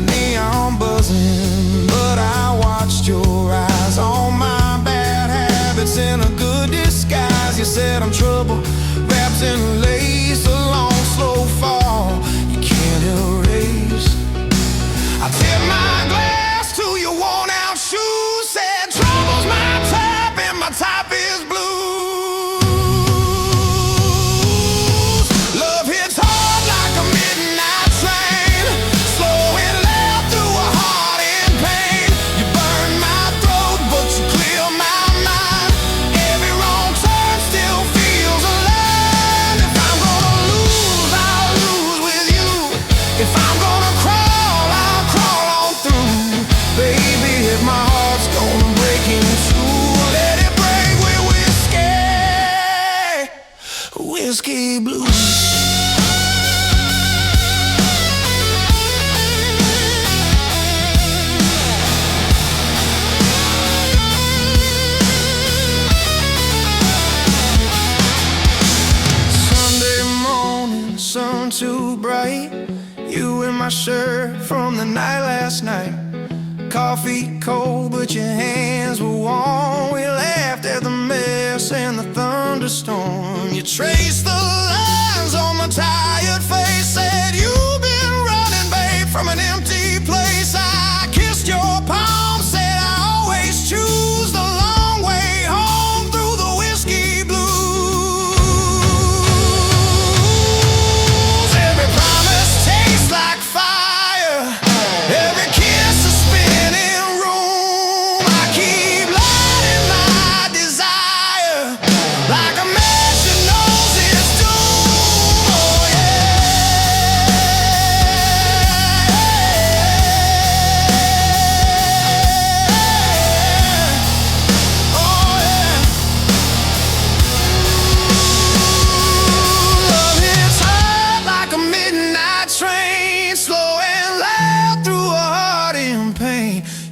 Neon buzzing, but I watched your eyes. All my bad habits in a good disguise. You said I'm trouble, wrapped in lace, a long slow fall you can't erase. I tip my glass to your worn out shoes. Said trouble's my type and my type is blues. Love hits hard like a midnight train, slow and loud through a heart in pain. You burn my throat, but you clear my mind. Every wrong turn still feels alive. If I'm gonna lose, I'll lose with you. If I'm gonna crawl, I'll crawl on through. Baby, if my heart's gonna break in two, let it break with whiskey, whiskey blues. Sunday morning, sun too bright. You in my shirt from the night last night. Coffee cold, but your hands were warm. We laughed at the mess and the thunderstorm. You traced the lines on my tired face, said you've been running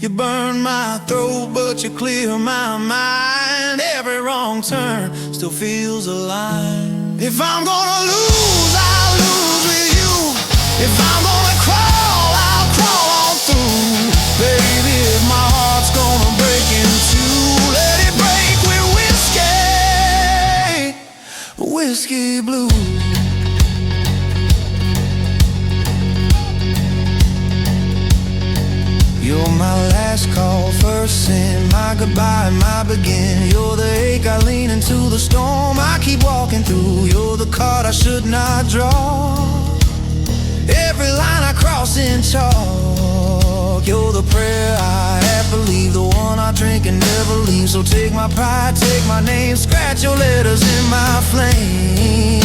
You burn my throat, but you clear my mind. Every wrong turn still feels aligned. If I'm gonna lose, I'll lose with you. If I'm gonna crawl, I'll crawl on through. Baby, if my heart's gonna break in two, let it break with whiskey, whiskey blue. You're my last call, first sin, my goodbye, my begin. You're the ache I lean into, the storm I keep walking through. You're the card I should not draw, every line I cross in chalk. You're the prayer I half believe, the one I drink and never leave. So take my pride, take my name, scratch your letters in my flame.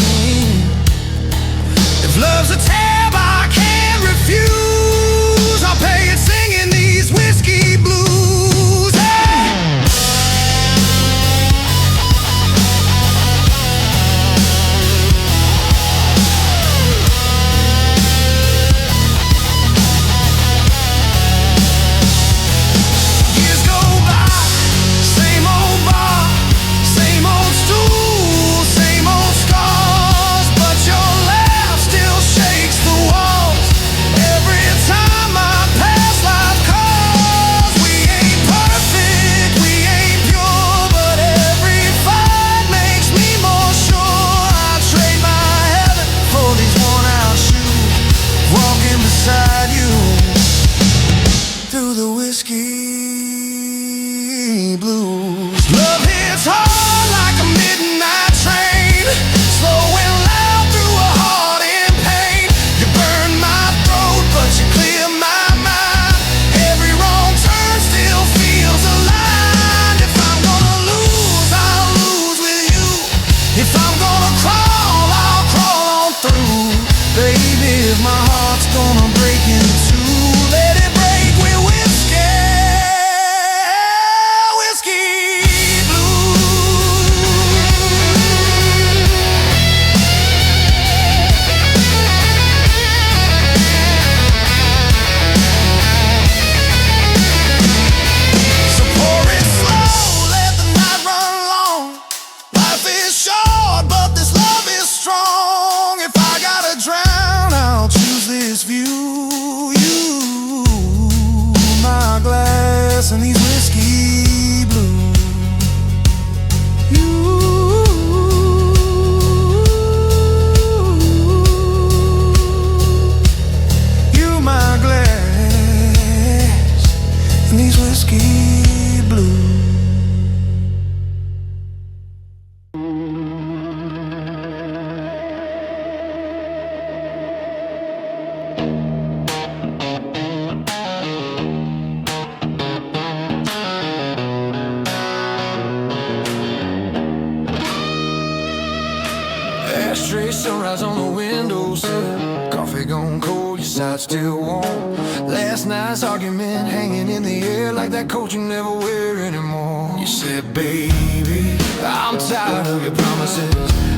If love's a tab I can't refuse, I'll pay it singing these whiskey blues. Hey! Years go by, same old bar, same old stool, same old scars, but your laugh still shakes the walls every time I pass life calls. We ain't perfect, we ain't pure, but every fight makes me more sure. I'll trade my heaven for these worn-out shoes, walking beside you through the whiskey blues. Love hits hard like a midnight train, slow and loud through a heart in pain. You burn my throat, but you clear my mind. Every wrong turn still feels aligned. If I'm gonna lose, I'll lose with you. If I'm gonna crawl, I'll crawl on through. Baby, if my heart's gonna break in two, let it break with whiskey, whiskey blues. So pour it slow, let the night run long. Life is short, but this love is strong. If I gotta drown, I'll choose this view. You, my glass, and these whiskey blues. You, my glass, and these whiskey blues. Ashtray, sunrise on the windowsill, coffee gone cold, your side still warm. Last night's argument hanging in the air like that coat you never wear anymore. You said, baby, I'm tired of your promises.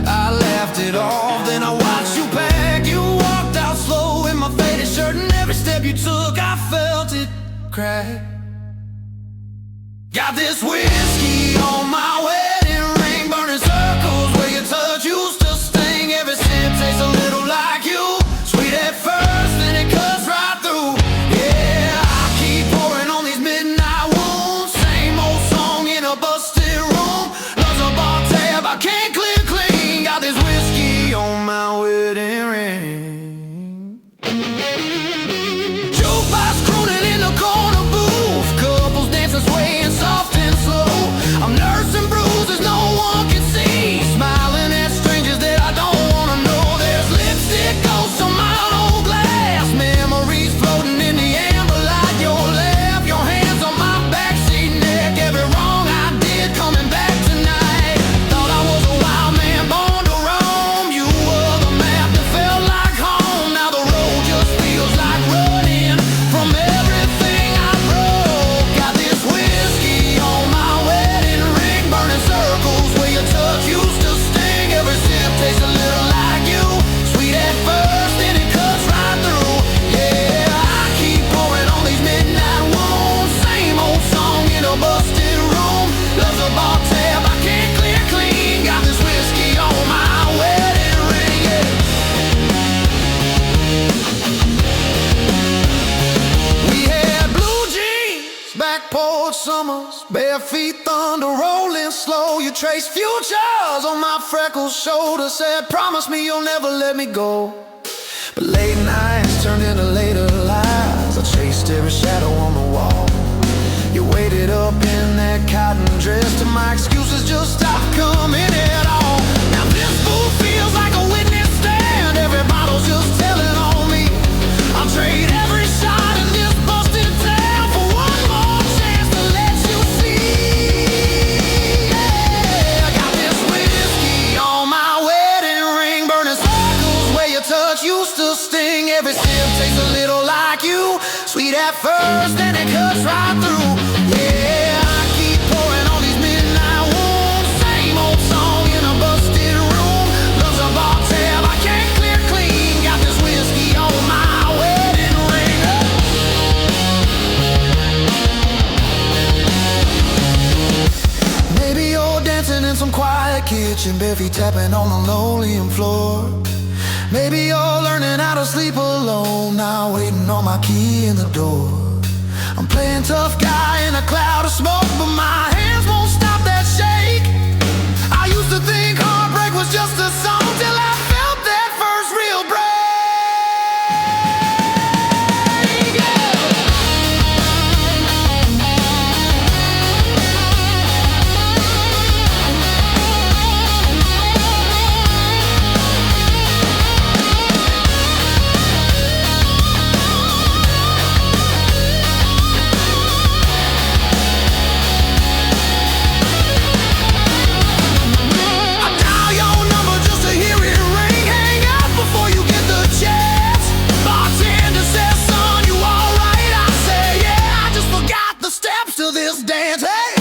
I laughed it off, then I watched you pack. You walked out slow in my faded shirt, and every step you took I felt it crack. Got this whiskey on my wedding ring, burning circles where your touch used to sting. Every sip tastes a little like you, sweet at first, then it cuts right through. Yeah, I keep pouring on these midnight wounds, same old song in a busted room. Love's a bar tab I can't clear clean. Got this whiskey on my wedding ring. Jukebox crooning in the corner booth, couples dancing swaying soft and slow. cold summers, bare feet, thunder rolling slow. You trace futures on my freckled shoulder. Said, promise me you'll never let me go. But late nights turned into later lies. I chased every shadow on the wall. You waited up in that cotton dress till my excuses just stopped coming at all. Now this fool feels like a witness stand. Every bottle's just telling on me. I'll trade every shot in this busted town for one more chance to let you see. Yeah, I got this whiskey on my wedding ring, burning circles where your touch used to sting. Every sip tastes a little like you, sweet at first, then it cuts right through. Yeah, I keep pouring on these midnight wounds. Same old song in a busted room. Love's a bar tab I can't clear clean. Got this whiskey on my wedding ring. Maybe you're dancing in some quiet kitchen, bare feet tapping on the linoleum floor. Maybe you're learning how to sleep alone, now waiting on my key in the door. I'm playing tough guy in a cloud of smoke, but my hands won't stop that shake. I used to think heartbreak was just a song till I felt that first real break. This dance, hey!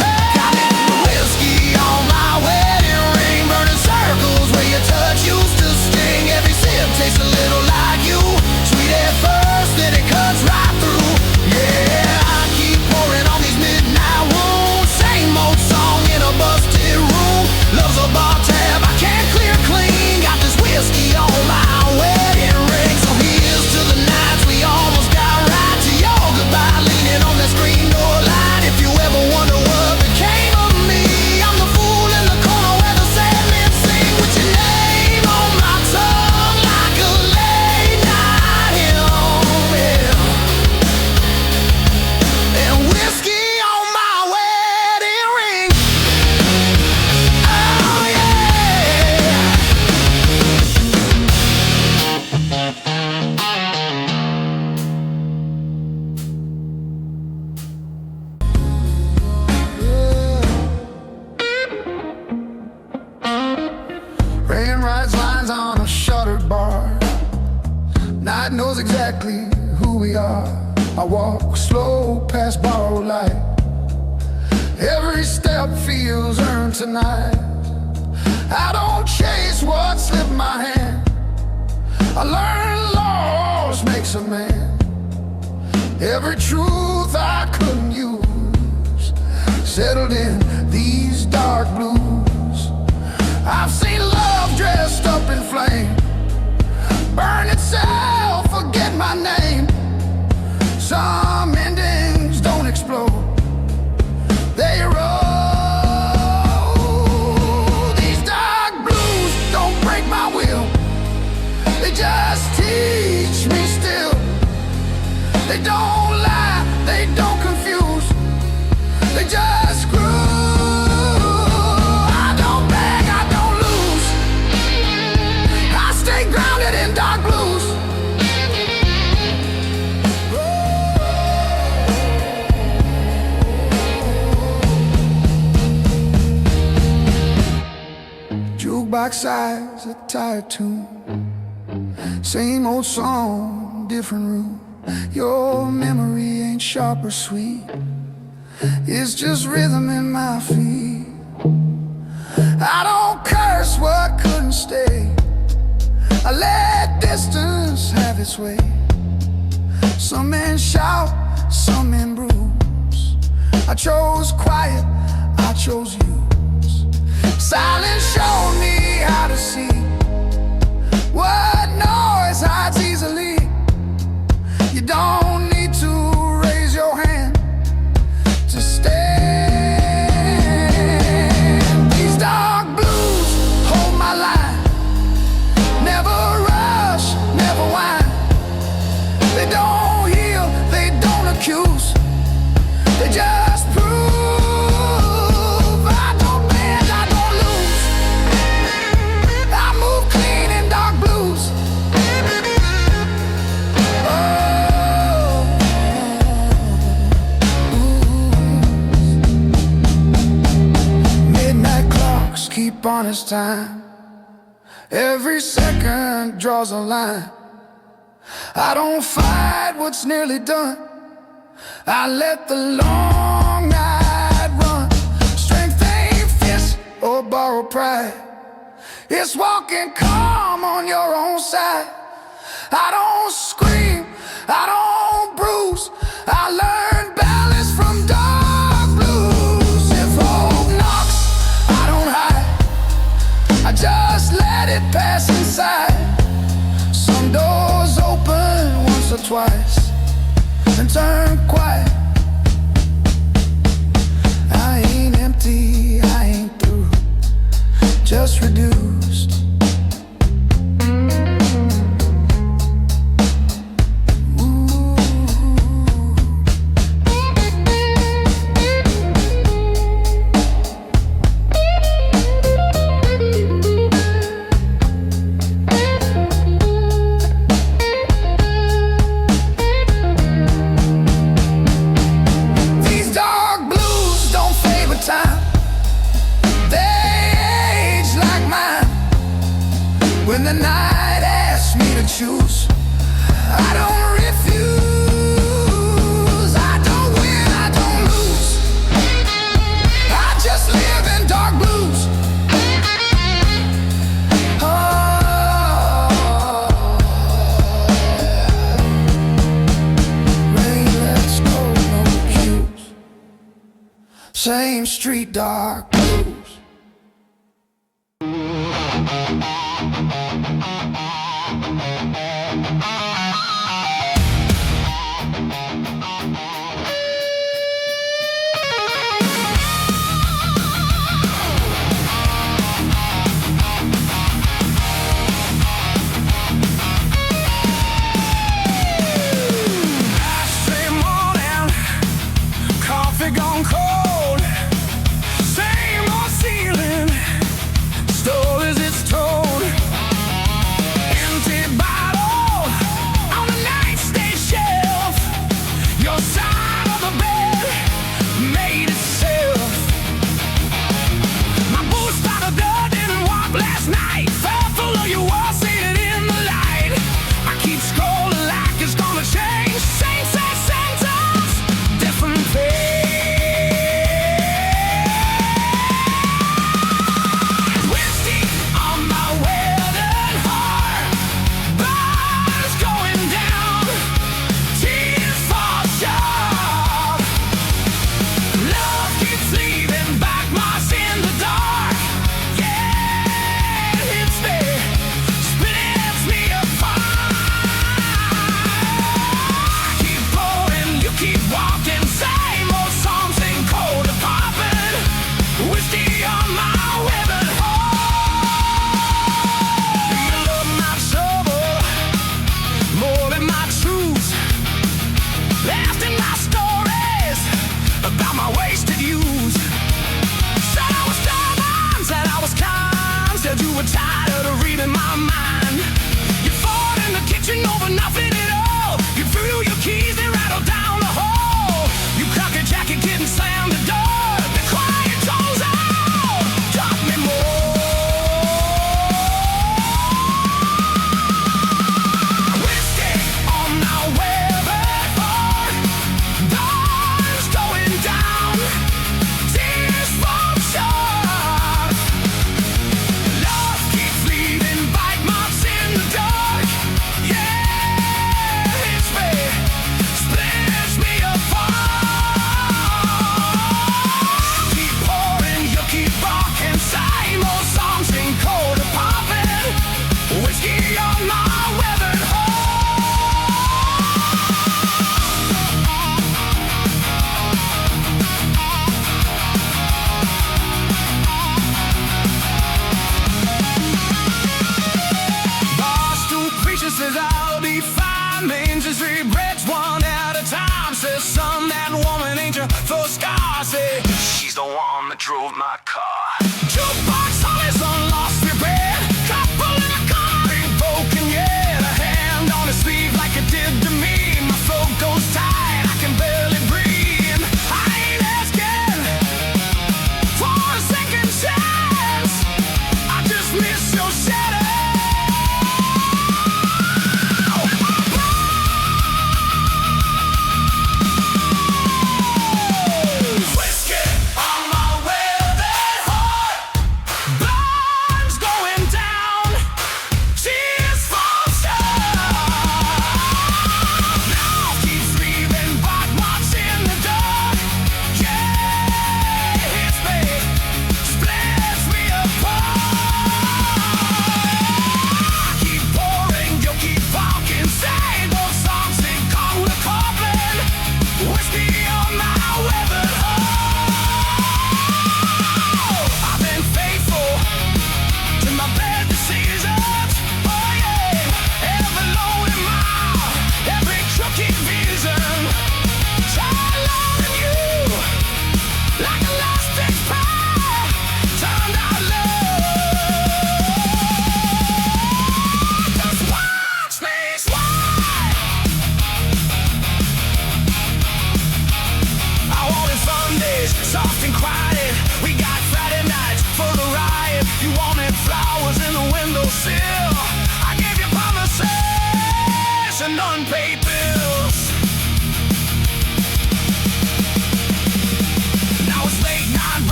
Got it, whiskey on my wedding ring, burning circles where your touch used to sting. Every sip tastes a little like you, sweet at first, then it cuts right through. Yeah, I keep pouring on these midnight wounds. Same old song in a busted room. Love's a bar tab I can't clear clean. Got this whiskey on my wedding ring. So here's to the nights we almost got right, to your goodbye on that screen door light. If you ever wonder what became of me, I'm the fool in the corner where the sad men sing, with your name on my tongue like a late night hymn, yeah. And whiskey on my wedding ring. Oh yeah. Rain writes lines on a shuttered bar. Night knows exactly who we are. I walk slow past borrowed light. Every step feels earned tonight. I don't chase what slipped my hand. I learned loss makes a man. Every truth I couldn't use settled in these dark blues. I've seen love dressed up in flame, burn itself, forget my name. Some endings don't explode, they roll. These dark blues don't break my will, they just teach me still. They don't lie, they don't confuse, they just grow. Grounded in dark blues. Jukebox sighs a tired tune, same old song, different room. Your memory ain't sharp or sweet, it's just rhythm in my feet. I don't curse what couldn't stay, I let distance have its way. Some men shout, some men bruise. I chose quiet, I chose use. Silence showed me how to see what noise hides easily. You don't need to raise your hand honest time. Every second draws a line. I don't fight what's nearly done. I let the long night run. Strength ain't fist or borrowed pride. It's walking calm on your own side. I don't scream, I don't bruise. I learned balance from dark blues. If hope knocks, I don't hide. I just let it pass inside. Some doors open once or twice and turn quiet. I ain't empty, I ain't through, just reduced. When the night asks me to choose, I don't refuse. I don't win, I don't lose. I just live in dark blues. Oh, rain, let's go, no cues. Same street, dark blues. Gone cold. Same old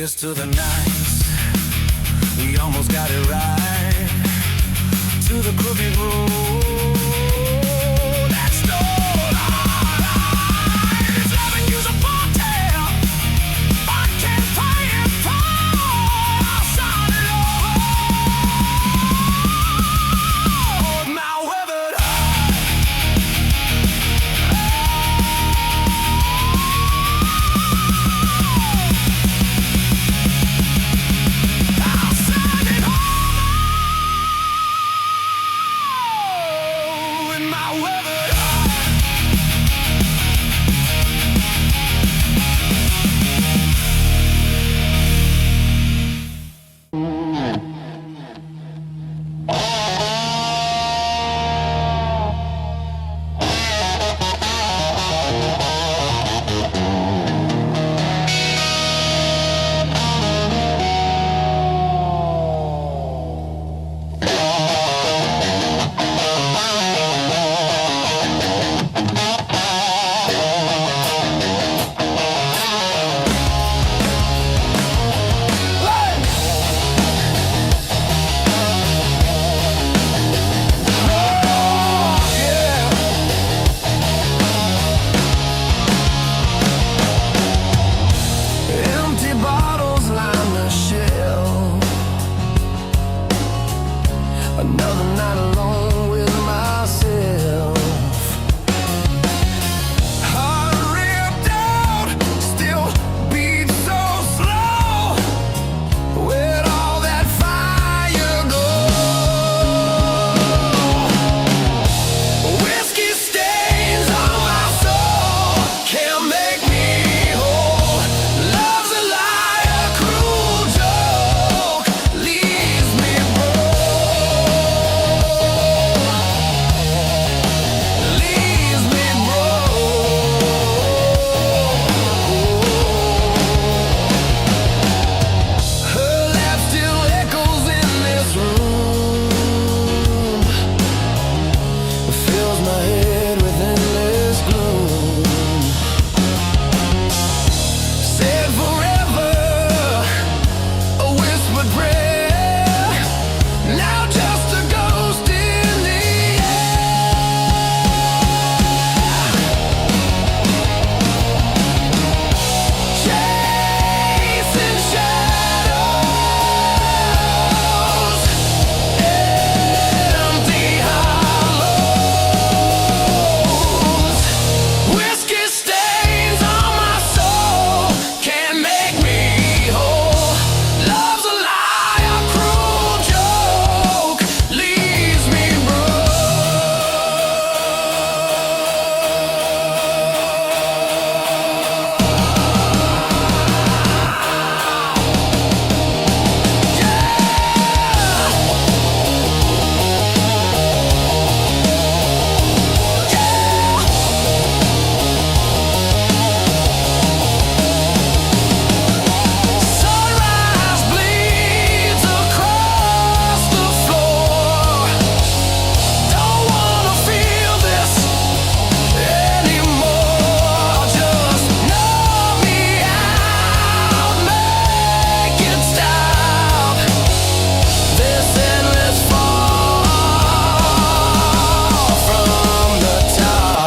Here's to the nights we almost got it right. To the crooked road that stole our lives. Loving you's a fortale I can't pay it for. I'll sign it over my weathered I'll sign it over in my weathered empty bottles line the shelf. Another night alone with myself. Heart ripped out, still beat so slow. Where'd all that fire go? Whiskey stains on my soul, can't make me whole. Love's a lie, a cruel joke, leaves me broke. Leaves me broke. Her laugh still echoes in this room. Fills my head with endless gloom. Said forever, a whispered prayer. Now just a ghost in the chasing shadows, empty hollows. Whiskey stains on my soul, can't make me whole. Love's a lie, a cruel joke, leaves me Sunrise bleeds across the floor. Don't wanna feel this anymore. Just numb me out, make it stop. This endless fall from the top.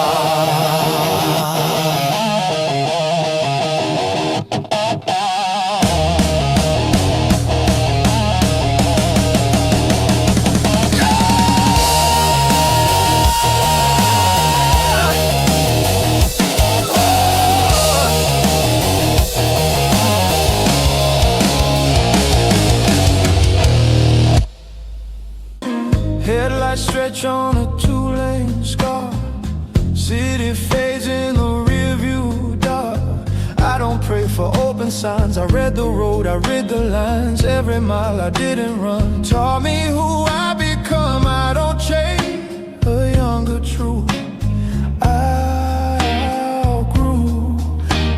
Headlights stretch on a two-lane scar. City fades in the rearview dark. I don't pray for open signs. I read the road, I read the lines. Every mile I didn't run taught me who I become. I don't chase a younger truth. I outgrew.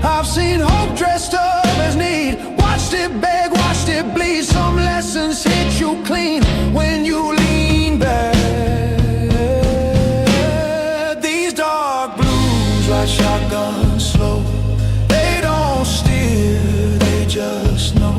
I've seen hope dressed up as need. Watched it beg, watched it bleed. Some lessons hit you clean when you lean back. These dark blues like shotguns slow. They don't steer, they just know.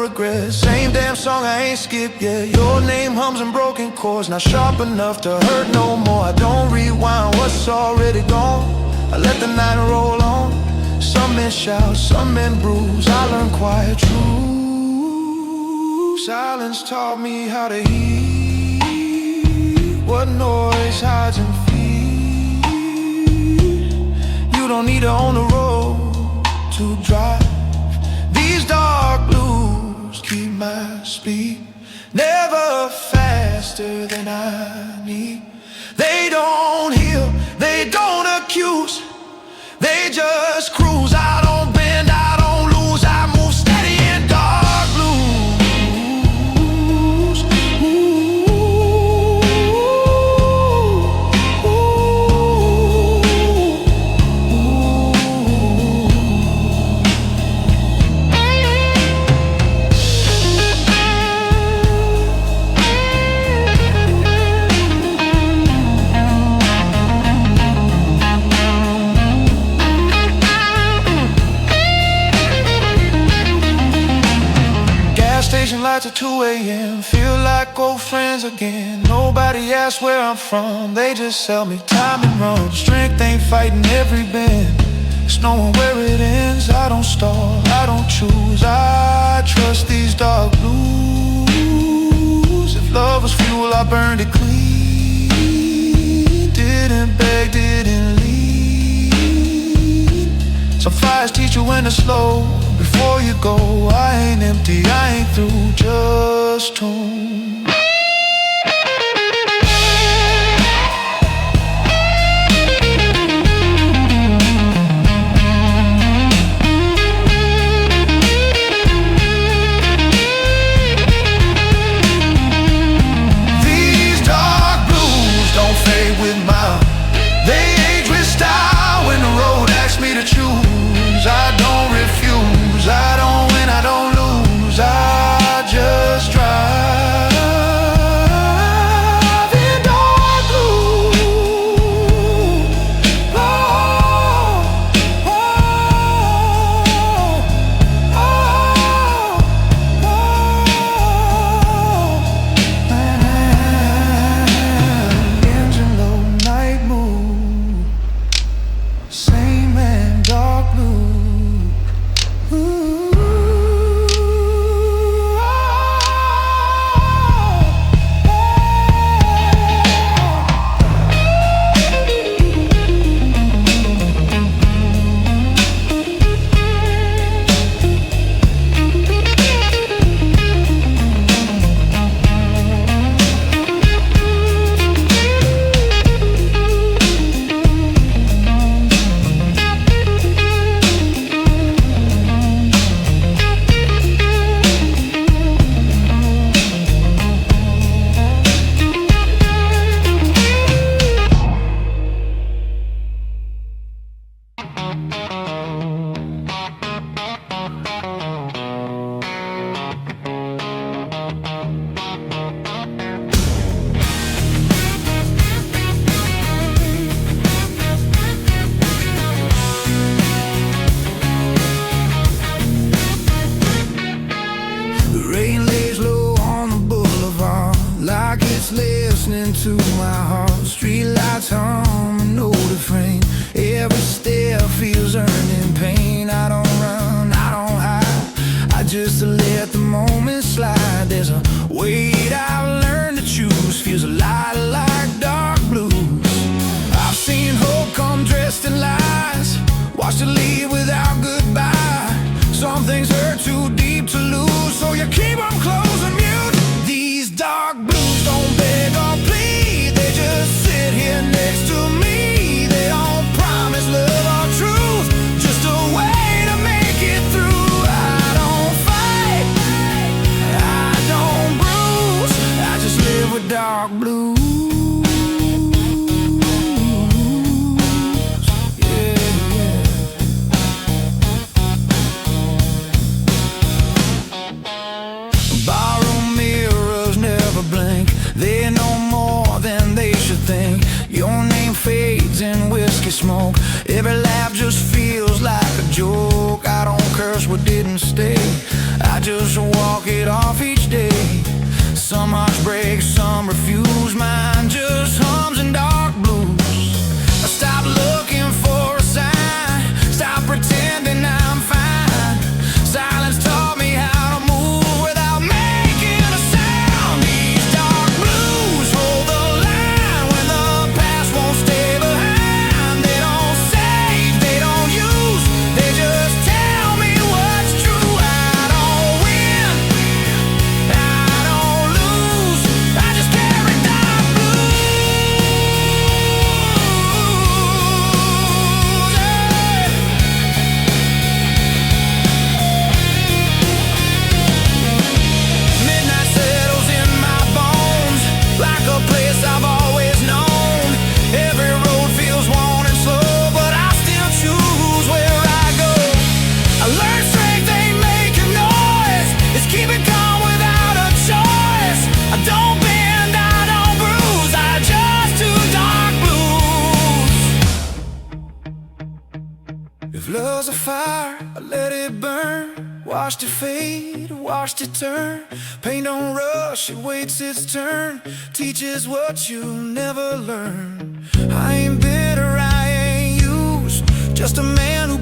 regrets. Same damn song I ain't skipped yet. Your name hums in broken chords, not sharp enough to hurt no more. I don't rewind what's already gone. I let the night roll on. Some men shout, some men bruise. I learned quiet truth. Silence taught me how to hear what noise hides in fear. You don't need to own the road to drive. These dark blues keep my speed never faster than I need. They don't heal, they don't accuse, they just cruise. I don't bend, I don't lose, I move steady in dark blues. Station lights at 2 a.m. Feel like old friends again. Nobody asks where I'm from, they just sell me time and run. Strength ain't fighting every bend, it's knowing where it ends. I don't stall, I don't choose, I trust these dark blues. If love was fuel, I burned it clean. Didn't beg, didn't lead. Some fires teach you when to slow. Before you go, I ain't empty, I ain't through, just tuned. These dark blues don't fade with mine. They age with style when the road asks me to choose. I don't refuse, I don't win, I don't lose, I just drive in dark blue. Oh, oh, oh, oh, oh. Engine low, night mood, same man, dark blue. Listening to my heart, streetlights hum, an old refrain. Every step feels earned in pain. I don't run, I don't hide, I just let the moment slide. There's a weight I've learned to choose, feels a lot like dark blues. I've seen hope come dressed in lies, watched it leave without goodbye. Some things hurt too deep to lose, so you keep them close and mute. These dark blues don't beg or plead, they just sit here next to me. They don't promise love or truth, just a way to make it through. I don't fight, I don't bruise, I just live with dark blues. They know more than they should think. Your name fades in whiskey smoke. Every laugh just feels like a joke. I don't curse what didn't stay, I just walk it off each day. Some hearts break, some refuse. Mine just hums in dark blues. I stop looking for a sign, stop pretending I'm fine. Silence taught me how to move without making a sound. These dark blues hold the line when the past won't stay behind. They don't save, they don't use, they just tell me what's true. I don't win, I don't lose, I just carry dark blues. Midnight settles in my bones like a place I've always known. Every road feels worn and slow, but I still choose where I go. I learned strength ain't making noise, it's keeping calm without a choice. I don't bend, I don't bruise, I just do dark blues. If love's a fire, I let it burn. Watched it fade, watched it turn. Pain don't rush, it waits its turn. Teaches what you never learn. I ain't bitter, I ain't used, just a man who